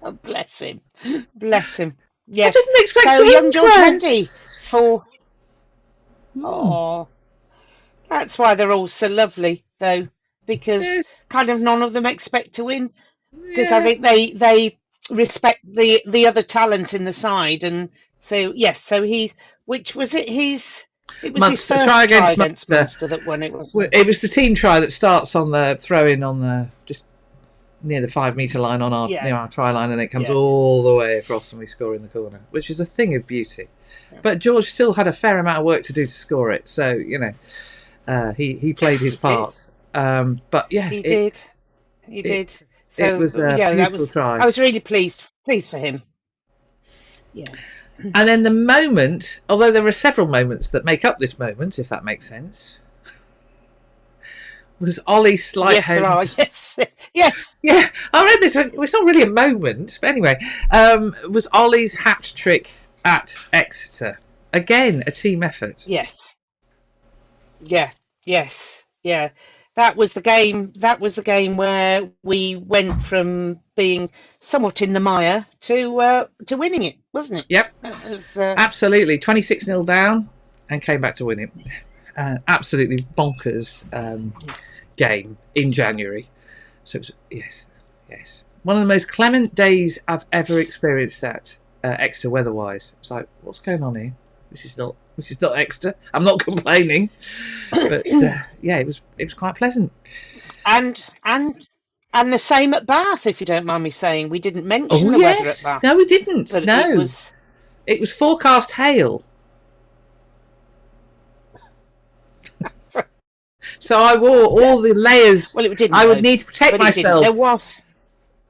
Oh, bless him. Yes. I didn't expect so to young George Hendy for. Oh, that's why they're all so lovely, though, because kind of none of them expect to win. Because I think they respect the other talent in the side, and so so he, which was it? It was his first try against Munster that won it. It was the team try that starts on the throw in on the just near the 5 metre line on near our try line, and it comes all the way across and we score in the corner, which is a thing of beauty. But George still had a fair amount of work to do to score it, so he played his part. But he did. So, it was a beautiful try. I was really pleased for him. Yeah. And then the moment, although there are several moments that make up this moment, if that makes sense, was Ollie's slight hands. Yes. Yeah, I read this. It's not really a moment, but anyway, was Ollie's hat trick at Exeter again? A team effort. Yes. That was the game. That was the game where we went from being somewhat in the mire to winning it, wasn't it? Yep. Was, absolutely. 26-0 down and came back to win it. Absolutely bonkers game in January. So it was, yes, one of the most clement days I've ever experienced at Exeter weather-wise. It's like, what's going on here? This is not Exeter. I'm not complaining, but it was quite pleasant. And the same at Bath, if you don't mind me saying. We didn't mention the weather at Bath. No, we didn't. But no, it was forecast hail. So I wore all the layers. Well, it didn't. I would need to protect myself. There was.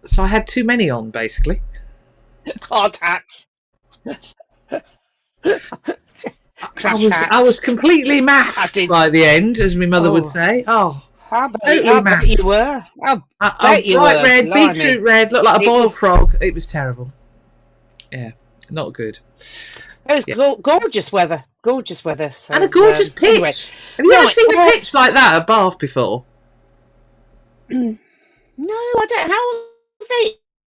So I had too many on, basically. Hard hat. crash hat. I was completely maffed by the end, as my mother would say. Oh, I bet you were. I you bright were. red, beetroot red, looked like a boiled frog. It was terrible. Yeah, not good. It was gorgeous weather. Gorgeous weather. So, and a gorgeous pitch. Anyway. Have you ever seen a pitch like that at Bath before? No, I don't. How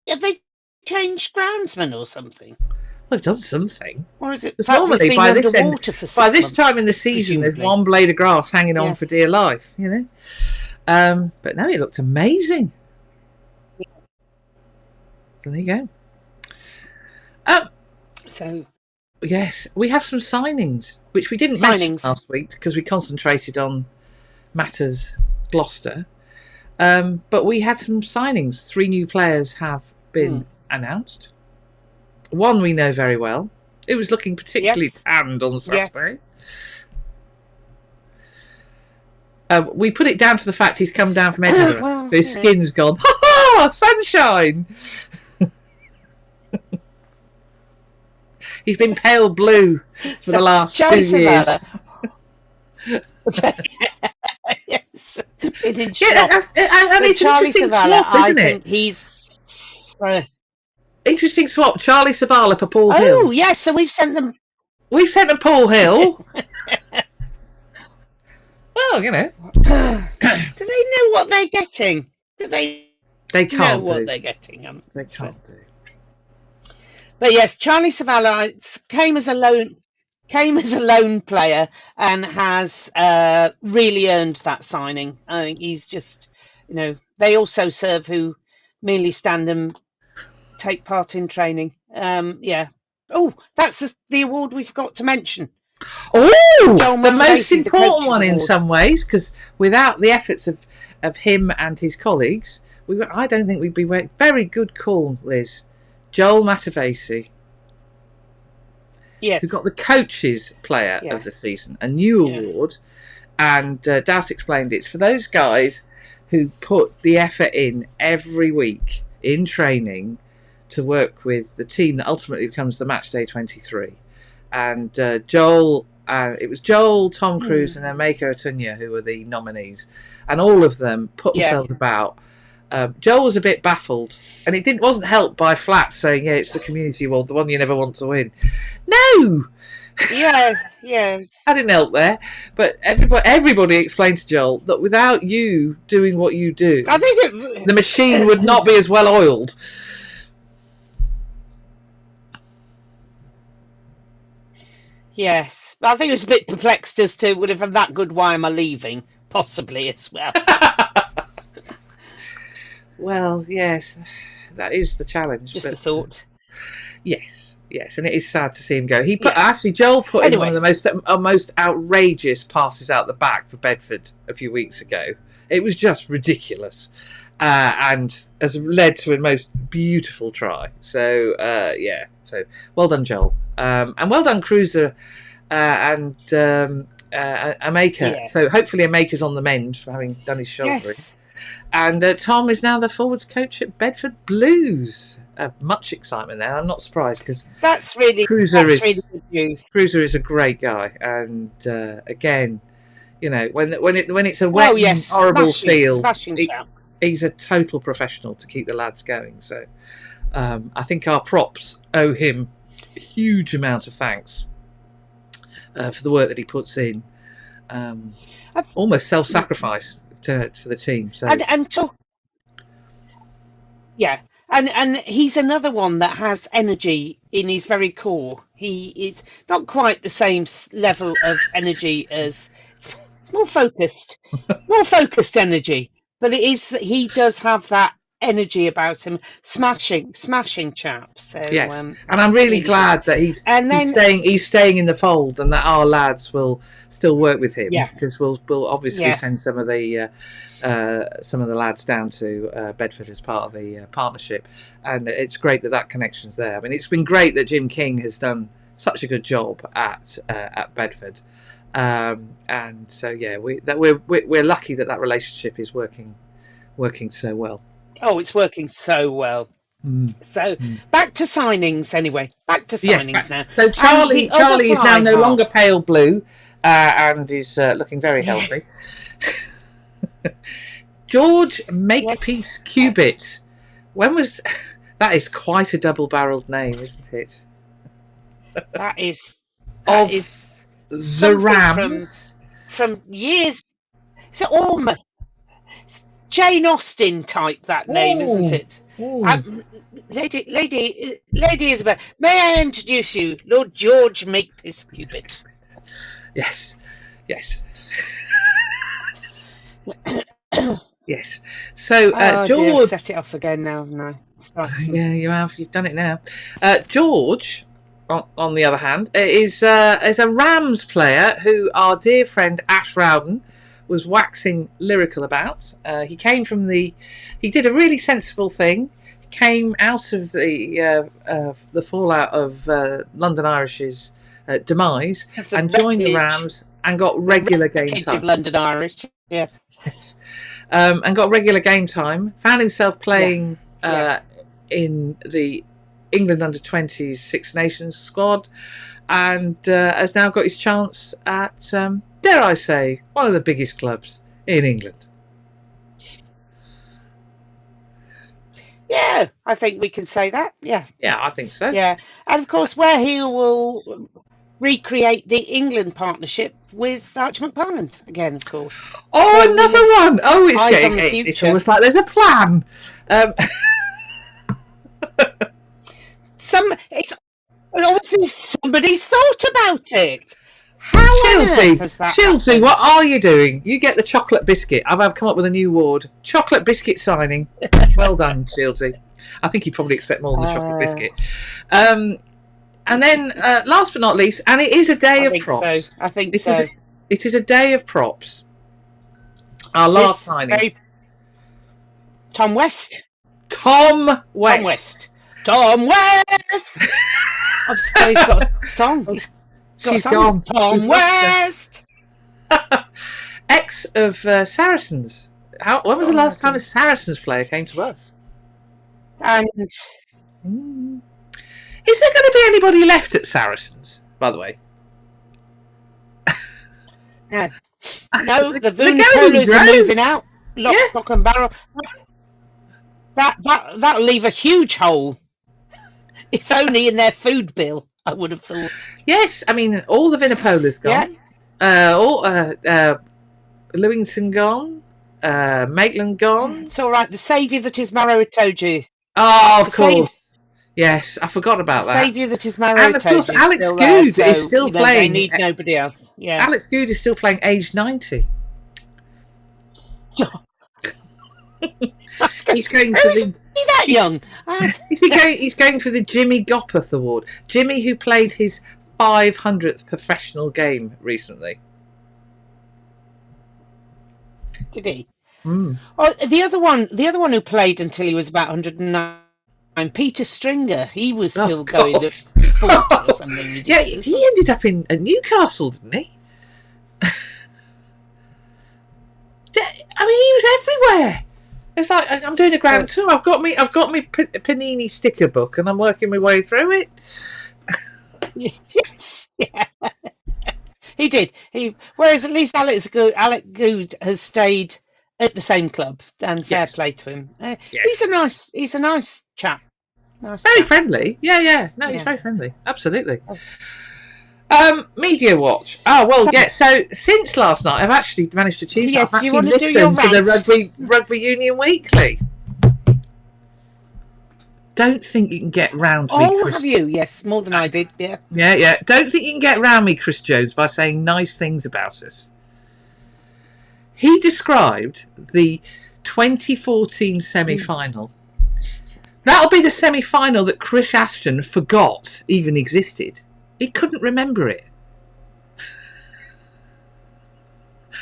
have they changed groundsman or something? Well, they've done something. Or is it normally by this time in the season, presumably. there's one blade of grass hanging on for dear life, you know. But no, it looked amazing. Yeah. So there you go. So yes, we have some signings, which we didn't mention last week because we concentrated on matters Gloucester. But we had some signings. 3 new players have been announced. One we know very well. It was looking particularly tanned on Saturday. We put it down to the fact he's come down from Edinburgh. So his skin's gone, ha-ha, sunshine! He's been pale blue for the last 2 years. Yes, it is. Yeah, and it's an interesting swap, isn't it? He's interesting swap. Charlie Savala for Paul Hill. Oh yes, so we've sent them. We've sent them Paul Hill. Well, you know. Do they know what they're getting? Do they? They can't know what they're getting. They can't do. But yes, Charlie Savala came as a lone player and has really earned that signing. I think he's just, you know, they also serve who merely stand and take part in training. Yeah. Oh, that's the award we forgot to mention. Oh, the most important one in some ways, because without the efforts of him and his colleagues, I don't think we'd be very good call, Liz. Joel Matavesi. Yes. Who got the coaches player of the season, a new award. And Das explained it's for those guys who put the effort in every week in training to work with the team that ultimately becomes the Matchday 23. And Joel, it was Joel, Tom Cruise, and then Mako Atunya who were the nominees. And all of them put themselves about. Joel was a bit baffled, and it wasn't helped by Flats saying, "Yeah, it's the community award, the one you never want to win." No. Yeah. I didn't help there, but everybody explained to Joel that without you doing what you do, I think the machine would not be as well oiled. Yes, but I think it was a bit perplexed as to would have been that good. Why am I leaving? Possibly as well. Well, yes, that is the challenge. Just a thought. Yes, and it is sad to see him go. Joel put in one of the most outrageous passes out the back for Bedford a few weeks ago. It was just ridiculous, and has led to a most beautiful try. So so well done, Joel, and well done, Cruiser, and Amaka. Yeah. So hopefully Amaka's on the mend for having done his shouldering. Yes. And Tom is now the forwards coach at Bedford Blues. Much excitement there. I'm not surprised because that's really good news. Cruiser is a great guy, and again, you know, when it's a wet, horrible field, he's a total professional to keep the lads going. So I think our props owe him a huge amount of thanks for the work that he puts in. Almost self-sacrifice for the team. So and he's another one that has energy in his very core. He is not quite the same level of energy as it's more focused energy, but it is that he does have that energy about him, smashing chap. So yes, and I'm really glad that he's staying in the fold, and that our lads will still work with him. Yeah, because we'll obviously send some of the lads down to Bedford as part of the partnership, and it's great that connection's there. I mean, it's been great that Jim King has done such a good job at Bedford, and so we're lucky that relationship is working so well. Oh, it's working so well. So back to signings anyway. Back to signings now. So Charlie is now no longer pale blue and is looking very healthy. George Makepeace Cubitt. When was that? Is quite a double-barreled name, isn't it? That is the Rams from years. It's almost Jane Austen type, that name, isn't it? Lady Isabel, may I introduce you, Lord George Makepeace Cubitt? Yes. Yes. So George, dear, set it off again now. No. Yeah, you have. You've done it now. George, on the other hand, is a Rams player who our dear friend Ash Rowden was waxing lyrical about. He did a really sensible thing. He came out of the fallout of London Irish's demise and joined the Rams and got regular game time. Of London Irish, yes. And got regular game time. Found himself playing in the England under-20s Six Nations squad, and has now got his chance at, dare I say, one of the biggest clubs in England. Yeah, I think we can say that. Yeah, I think so. Yeah, and of course, where he will recreate the England partnership with Arch McParland again, of course. Oh, so another one! Oh, it's almost like there's a plan. It's obviously somebody's thought about it. Shilty, what are you doing? You get the chocolate biscuit. I've come up with a new award. Chocolate biscuit signing. Well done, Shilty. I think you probably expect more than the chocolate biscuit. And then, last but not least, and it is a day of props. I think so. It is a day of props. Our last signing. Tom West. Tom West. I'm sorry, he's got a song. She's gone. Tom West. Ex of Saracens. When was the last time a Saracens player came to Earth? And is there going to be anybody left at Saracens, by the way? No, the Vunipolas are moving out. Lock, stock and barrel. That'll leave a huge hole. If only in their food bill, I would have thought. Yes, I mean, all the Vunipolas gone. Yeah. Lewington gone. Maitland gone. It's all right. The saviour that is Maro Itoje. Oh, of course. Yes, I forgot about that. The saviour that is Maro Itoje. And of course, Alex Good is still playing. They need nobody else. Yeah. Alex Good is still playing age 90. He's going for the. Is that young? He's going for the Jimmy Gopperth Award. Jimmy, who played his 500th professional game recently. Did he? Oh, the other one who played until he was about 109, Peter Stringer. He was still going at 40 or something. Yeah, he ended up in Newcastle, didn't he? I mean, he was everywhere. It's like I'm doing a grand tour. I've got me Panini sticker book, and I'm working my way through it. Yes, yeah. He did. Whereas at least Alec Good has stayed at the same club, and fair play to him. He's a nice chap. Very friendly. Yeah. No, he's very friendly. Absolutely. Media watch. Oh well, yeah. So since last night, I've actually managed to achieve that. I've actually listened to the Rugby Union Weekly. Don't think you can get round me. Oh, have you? Yes, more than I did. Yeah. Yeah. Don't think you can get round me, Chris Jones, by saying nice things about us. He described the 2014 semi-final. That'll be the semi-final that Chris Ashton forgot even existed. He couldn't remember it.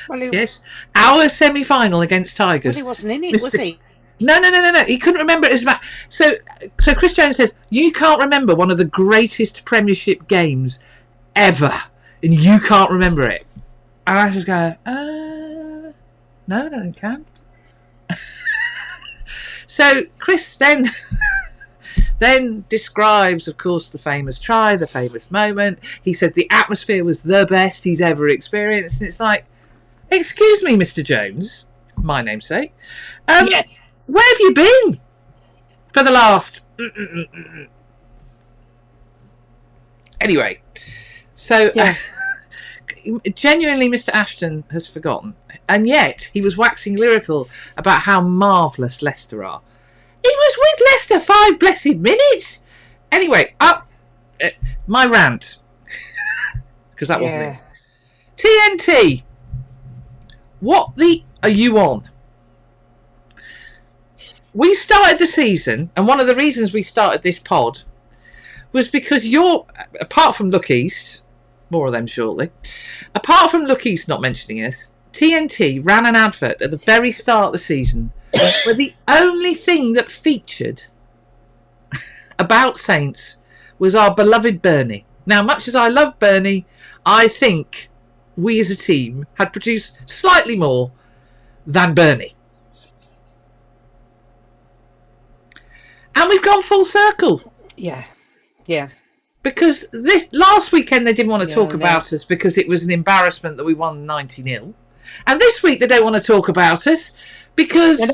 Yes, our semi-final against Tigers. Well, he wasn't in it, was he? No. He couldn't remember it as much. So Chris Jones says, you can't remember one of the greatest Premiership games ever, and you can't remember it. And I just go, no, I don't think I can. So Chris then then describes, of course, the famous try, the famous moment. He said the atmosphere was the best he's ever experienced. And it's like, excuse me, Mr. Jones, my namesake, Yeah. where have you been for the last... Anyway, so Yeah. genuinely Mr. Ashton has forgotten. And yet he was waxing lyrical about how marvellous Leicester are. He was with Leicester 5 blessed minutes. Anyway, my rant. Because that wasn't it. TNT. What the are you on? We started the season, and one of the reasons we started this pod was because apart from Look East, more of them shortly, apart from Look East not mentioning us, TNT ran an advert at the very start of the season where the only thing that featured about Saints was our beloved Bernie. Now, much as I love Bernie, I think we as a team had produced slightly more than Bernie. And we've gone full circle. Yeah. Yeah. Because this last weekend they didn't want to talk about us because it was an embarrassment that we won 90-0. And this week they don't want to talk about us because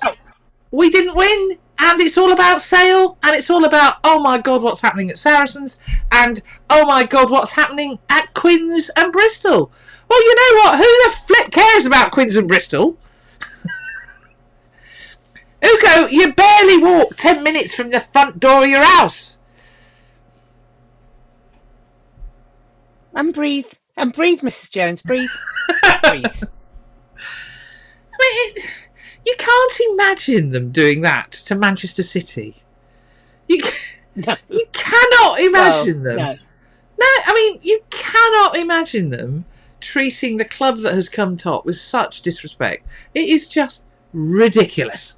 we didn't win. And it's all about Sale. And it's all about, oh my God, what's happening at Saracens. And oh my God, what's happening at Quins and Bristol. Well, you know what? Who the flip cares about Quins and Bristol? Ugo, you barely walked 10 minutes from the front door of your house. And breathe, Mrs. Jones, breathe. Breathe. I mean, you can't imagine them doing that to Manchester City. You cannot imagine them. No, I mean, you cannot imagine them treating the club that has come top with such disrespect. It is just ridiculous.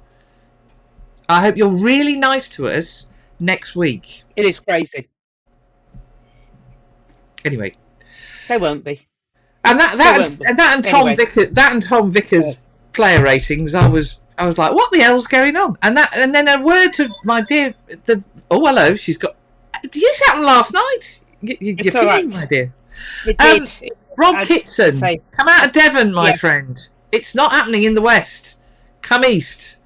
I hope you're really nice to us next week. It is crazy. Anyway, they won't be. And that and Tom Vickers' player ratings, I was like, what the hell's going on? And then a word to my dear hello, she's got. This happened last night. You're all right, my dear. It did. Rob Kitson, come out of Devon, my friend. It's not happening in the West. Come east.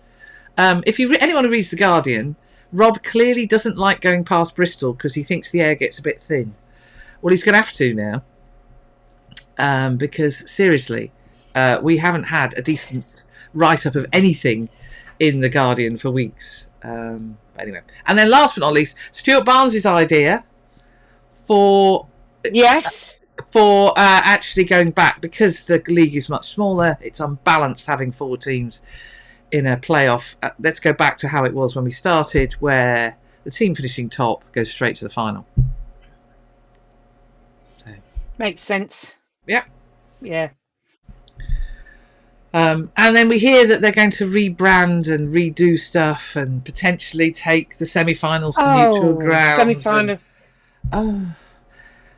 If anyone who reads The Guardian, Rob clearly doesn't like going past Bristol because he thinks the air gets a bit thin. Well, he's going to have to now, because seriously, we haven't had a decent write-up of anything in The Guardian for weeks. Anyway, and then last but not least, Stuart Barnes' idea for actually going back, because the league is much smaller, it's unbalanced having 4 teams in a playoff. Let's go back to how it was when we started, where the team finishing top goes straight to the final. So. Makes sense. Yeah. Yeah. And then we hear that they're going to rebrand and redo stuff and potentially take the semi-finals to neutral ground. Semi-final.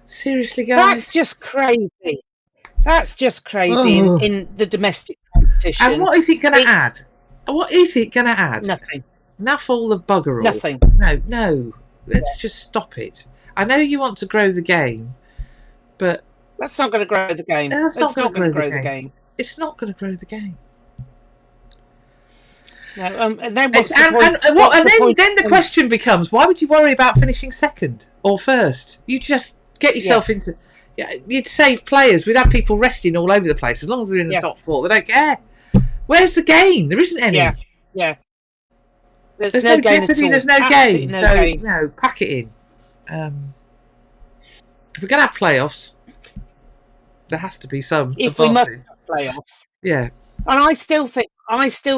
Seriously, guys? That's just crazy. In the domestic competition. And what is it going to add? What is it going to add? Nothing. Enough all the bugger all. Nothing. No. Let's just stop it. I know you want to grow the game, but... That's not going to grow the game. That's not going to grow the game. It's not going to grow the game. No, and then then the question becomes, why would you worry about finishing second or first? You just get yourself into... You'd save players. We'd have people resting all over the place. As long as they're in the top 4, they don't care. Where's the gain? There isn't any. Yeah. There's no jeopardy. There's no gain. Gain. No, pack it in. If we're going to have playoffs, there has to be some if advantage. We must have playoffs. Yeah. And I still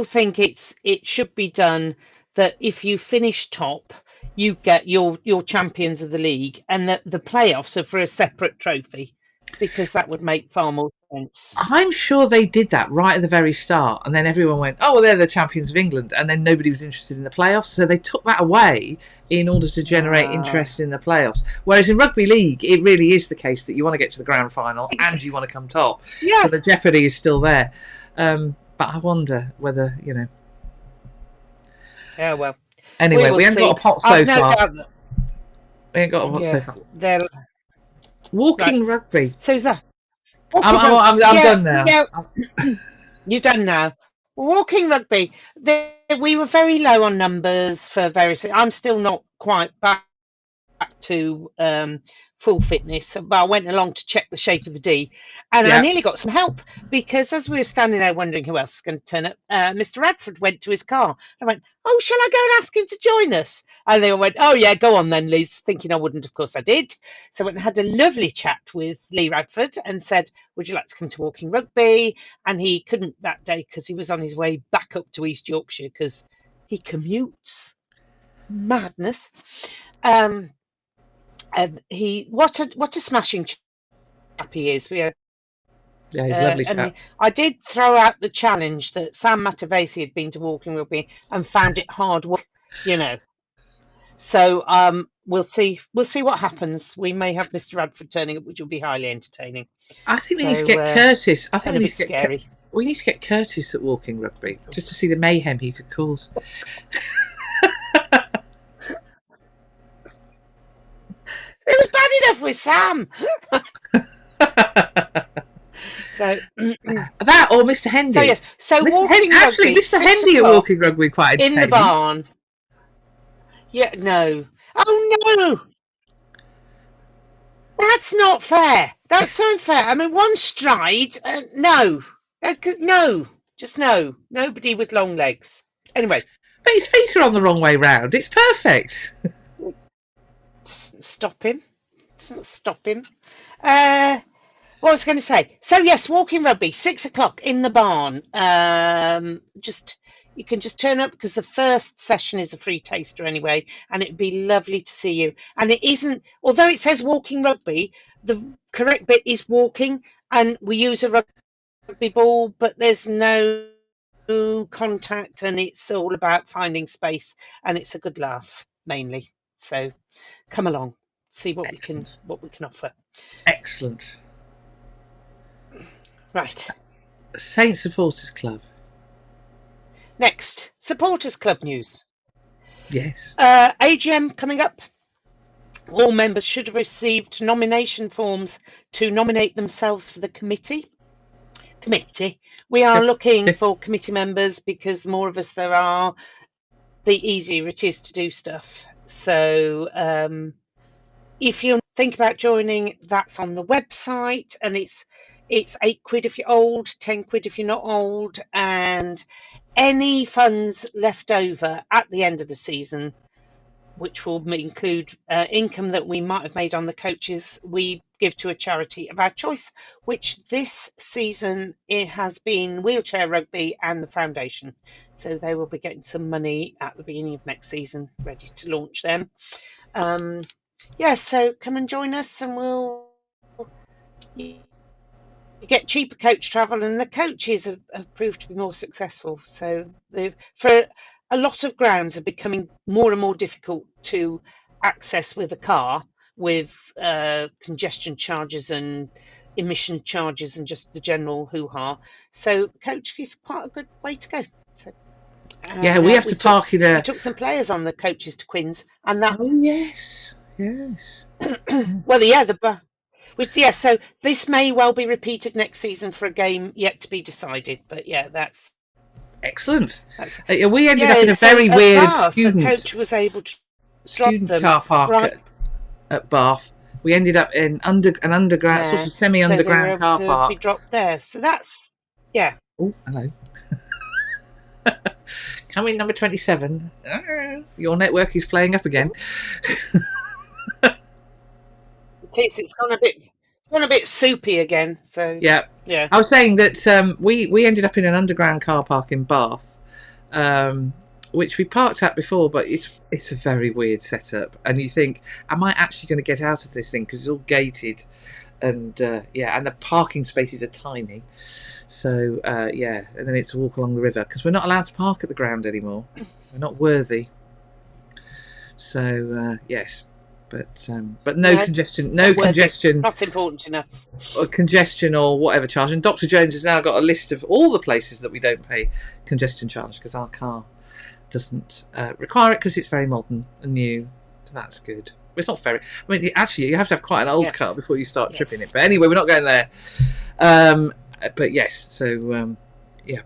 think it should be done that if you finish top, you get your champions of the league, and that the playoffs are for a separate trophy, because that would make far more sense. I'm sure they did that right at the very start, and then everyone went, oh, well, they're the champions of England, and then nobody was interested in the playoffs, so they took that away in order to generate interest in the playoffs. Whereas in rugby league, it really is the case that you want to get to the grand final and you want to come top. Yeah. So the jeopardy is still there. But I wonder whether, Yeah, well. Anyway, we will haven't see. got a pot I've so no far. doubt that, We ain't got a pot yeah, so far. they're Walking rugby. so is that. I'm done now. Yeah, you're done now. Walking rugby. We were very low on numbers for various. I'm still not quite back to full fitness, but I went along to check the shape of the D, and I Yeah. nearly got some help because as we were standing there wondering who else was going to turn up, Mr. Radford went to his car. I went, "Oh, shall I go and ask him to join us?" And they all went, "Oh yeah, go on then, Liz," thinking I wouldn't. Of course I did. So I went and had a lovely chat with Lee Radford and said, "Would you like to come to Walking Rugby?" And he couldn't that day because he was on his way back up to East Yorkshire because he commutes. Madness. What a smashing chap he is. Yeah, he's a lovely And chap. I did throw out the challenge that Sam Matavesi had been to Walking Rugby and found it hard work, you know. So we'll see what happens. We may have Mr. Radford turning up, which will be highly entertaining. I think we need to get Curtis. I think and we a need bit to get scary. we need to get Curtis at Walking Rugby just to see the mayhem he could cause. It was bad enough with Sam. So that or Mr. Hendy. So yes. So Walking Rugby. Actually, Mr. Hendy at Walking Rugby quite entertaining. In the barn. Yeah. No. Oh no. That's not fair. That's so unfair. I mean, one stride. No. No. Just no. Nobody with long legs. Anyway. But his feet are on the wrong way round. It's perfect. Doesn't stop him. What was I going to say? So yes, Walking Rugby, 6:00 in the barn. You can just turn up because the first session is a free taster anyway, and it'd be lovely to see you. And it isn't, although it says Walking Rugby, the correct bit is walking, and we use a rugby ball, but there's no contact, and it's all about finding space, and it's a good laugh mainly. So come along, see what we can offer. Excellent. Right. Saint Supporters Club. Next, Supporters Club news. Yes. AGM coming up. All members should have received nomination forms to nominate themselves for the committee. We are looking for committee members because the more of us there are, the easier it is to do stuff. So if you think about joining, that's on the website, and it's £8 if you're old, £10 if you're not old, and any funds left over at the end of the season, which will include income that we might have made on the coaches, we give to a charity of our choice, which this season it has been Wheelchair Rugby and the Foundation. So they will be getting some money at the beginning of next season, ready to launch them. So come and join us, and we'll get cheaper coach travel, and the coaches have proved to be more successful. So for a lot of grounds are becoming more and more difficult to access with a car, with congestion charges and emission charges and just the general hoo-ha. So coach is quite a good way to go. So, we have to park in a... We took some players on the coaches to Quins, and that... Oh, yes. Well, so this may well be repeated next season for a game yet to be decided. But yeah, that's excellent. We ended up in a very weird student. The coach was able to student car park at Bath. We ended up in an underground, sort of semi-underground car park. Be dropped there. So that's Oh, hello. Coming number 27. Your network is playing up again. It's gone a bit soupy again. So yeah. I was saying that we ended up in an underground car park in Bath, which we parked at before, but it's a very weird setup. And you think, am I actually going to get out of this thing? Because it's all gated, and and the parking spaces are tiny. So and then it's a walk along the river because we're not allowed to park at the ground anymore. We're not worthy. So yes. But no congestion, not important enough, or congestion or whatever charge. And Dr. Jones has now got a list of all the places that we don't pay congestion charge because our car doesn't require it because it's very modern and new. So that's good. It's not very. I mean, actually, you have to have quite an old car before you start tripping it. But anyway, we're not going there. But yes, so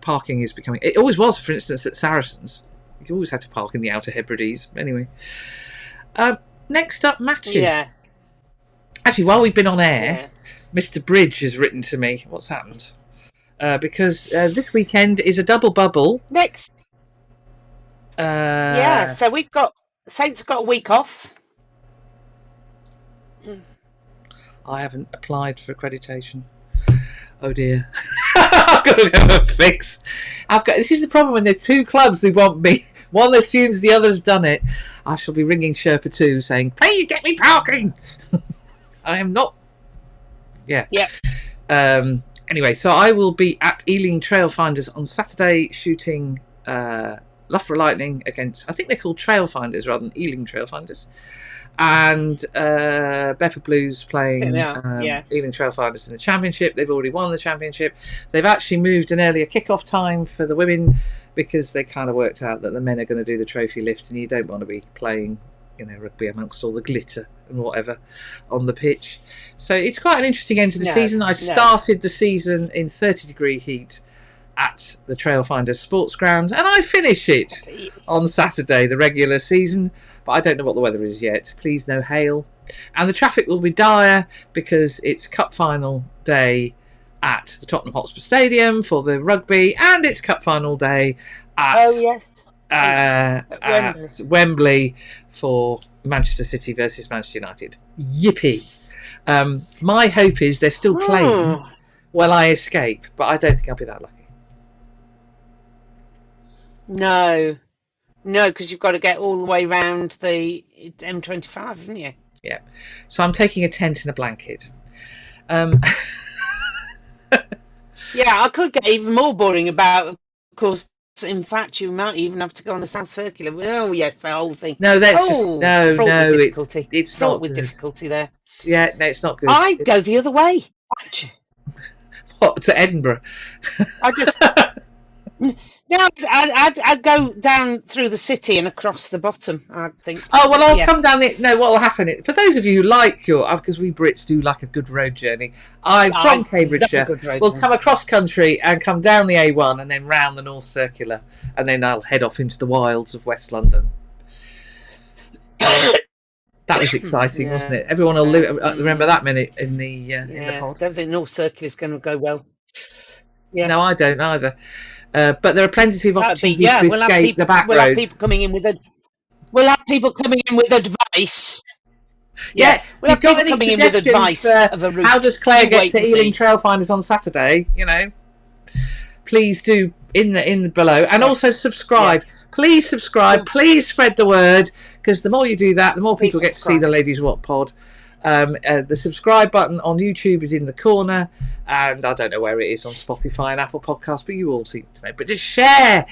parking is becoming. It always was, for instance, at Saracens. You always had to park in the Outer Hebrides. Anyway, next up, matches. Yeah. Actually, while we've been on air, Mr. Bridge has written to me what's happened. Because this weekend is a double bubble. Next. So we've got Saints got a week off. I haven't applied for accreditation. Oh dear. I've got to go and fix. This is the problem when there are two clubs who want me. One assumes the other's done it. I shall be ringing Sherpa 2 saying, "Please get me parking." I am not. Yeah. Anyway, so I will be at Ealing Trailfinders on Saturday shooting Loughborough Lightning against, I think they're called Trailfinders rather than Ealing Trailfinders. And Bedford Blues playing Ealing Trailfinders in the Championship. They've already won the Championship. They've actually moved an earlier kick-off time for the women because they kind of worked out that the men are going to do the trophy lift and you don't want to be playing rugby amongst all the glitter and whatever on the pitch. So it's quite an interesting end to the season. I started the season in 30-degree heat at the Trailfinders Sports Ground and I finish it on Saturday, the regular season. But I don't know what the weather is yet. Please no hail. And the traffic will be dire because it's cup final day at the Tottenham Hotspur Stadium for the rugby and it's cup final day at Wembley for Manchester City versus Manchester United. Yippee. My hope is they're still playing while I escape, but I don't think I'll be that lucky. No, because you've got to get all the way round the M25, haven't you? Yeah. So I'm taking a tent and a blanket. I could get even more boring about, of course. In fact, you might even have to go on the South Circular. Oh, yes, the whole thing. No, it's not with good. Difficulty there. Yeah, no, it's not good. I'd go the other way. What, to Edinburgh? I'd go down through the city and across the bottom, I think. Oh, well, I'll come down the... No, what will happen... For those of you who like because we Brits do like a good road journey, from Cambridgeshire, will come across country and come down the A1 and then round the North Circular, and then I'll head off into the wilds of West London. That was exciting, wasn't it? Everyone will remember that minute in the pod. I don't think North Circular is going to go well. Yeah. No, I don't either. But there are plenty of opportunities to escape the back roads. We'll have people coming in with advice. Yeah, if you've got any suggestions for how does Claire get to Ealing Trailfinders on Saturday, please do in the below. And also subscribe. Yeah. Please subscribe. Please spread the word, because the more you do that, the more people get to see the Ladies Wot Pod. The subscribe button on YouTube is in the corner, and I don't know where it is on Spotify and Apple Podcasts, but you all seem to know. But just share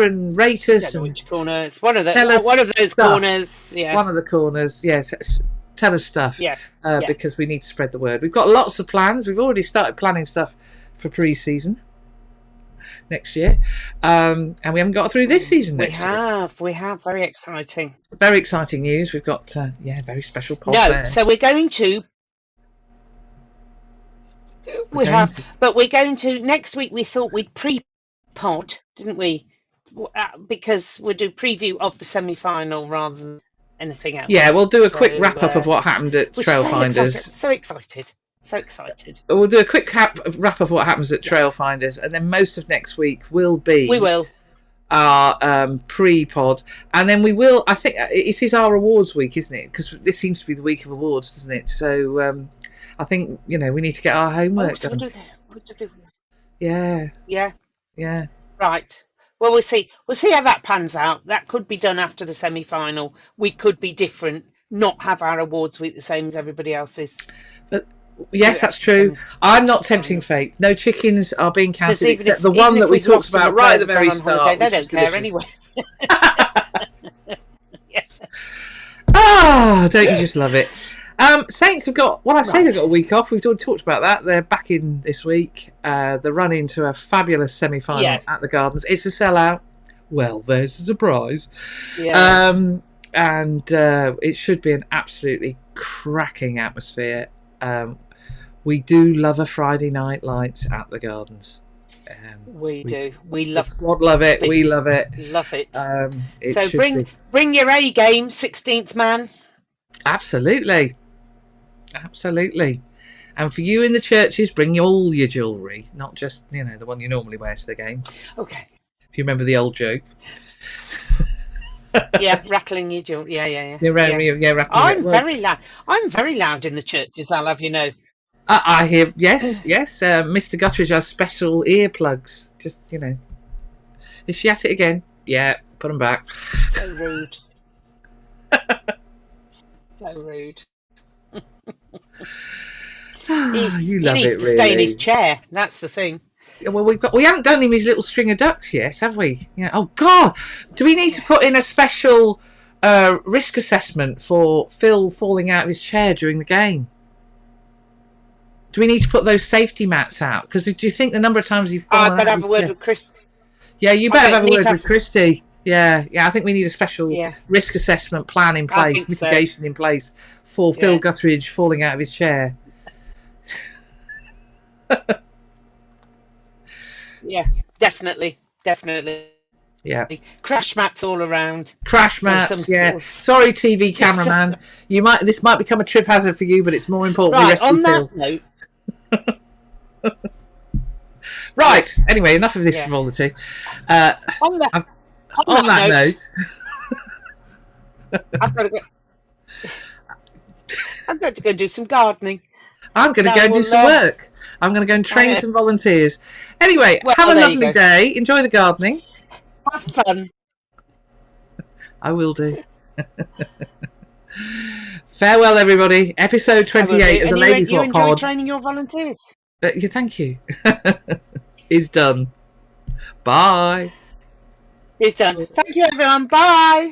and rate us. I don't know which corner. It's one of those corners. Yeah, one of the corners. Yes, tell us stuff. Because we need to spread the word. We've got lots of plans. We've already started planning stuff for pre-season next year, and we haven't got through this season. We have very exciting news. We've got very special pod there. So we're going to next week. We thought we'd pre-pod, didn't we? Because we'll do preview of the semi-final rather than anything else. Yeah, we'll do a quick wrap up of what happened at Trailfinders. So excited. We'll do a quick wrap of what happens at Trailfinders, and then most of next week will be our pre-pod, and then we will. I think it is our awards week, isn't it? Because this seems to be the week of awards, doesn't it? So I think we need to get our homework done. Yeah. Right. Well, we'll see. We'll see how that pans out. That could be done after the semi-final. We could be different, not have our awards week the same as everybody else's. But. Yes, that's true. I'm not tempting fate. No chickens are being counted except the one that we talked about right at the very start. They don't care anyway. Don't you just love it? Saints have got, they've got a week off. We've already talked about that. They're back in this week. The run into a fabulous semi-final at the Gardens. It's a sellout. well, there's a surprise. Yeah. And it should be an absolutely cracking atmosphere. We do love a Friday night lights at the Gardens. We do. We love the squad. Love it. We love it. Love it. It So should bring your A game, 16th man. Absolutely. And for you in the churches, bring all your jewellery, not just the one you normally wear to the game. Okay. If you remember the old joke. Yeah, rattling your jewellery. Yeah. Rattling. I'm very loud. I'm very loud in the churches, I'll have you know. I hear, yes. Mr. Guttridge has special earplugs. Just, Is she at it again? Yeah, put them back. So rude. So rude. You love he it, needs to really. stay in his chair. That's the thing. Well, we haven't done him his little string of ducks yet, have we? Yeah. Oh God, do we need to put in a special risk assessment for Phil falling out of his chair during the game? Do we need to put those safety mats out? Because do you think the number of times he's fallen out? I better have a word with Chris. Yeah, you better have a word with Christy. Yeah. I think we need a special risk assessment plan in place, mitigation in place for Phil Guttridge falling out of his chair. Yeah, definitely. Yeah. Crash mats all around. Crash mats, yeah. Sorry, TV cameraman. This might become a trip hazard for you, but it's more important we rescue Phil. Note. Right. Anyway, enough of this frivolity. On that note, I've got to go do some gardening. I'm going to go and do some work. I'm going to go and train some volunteers. Anyway, have a lovely day. Enjoy the gardening. Have fun. I will do. Farewell, everybody. Episode 28 of the Ladies Wot Pod. You enjoy training your volunteers. Yeah, thank you. It's done. Bye. It's done. Thank you, everyone. Bye.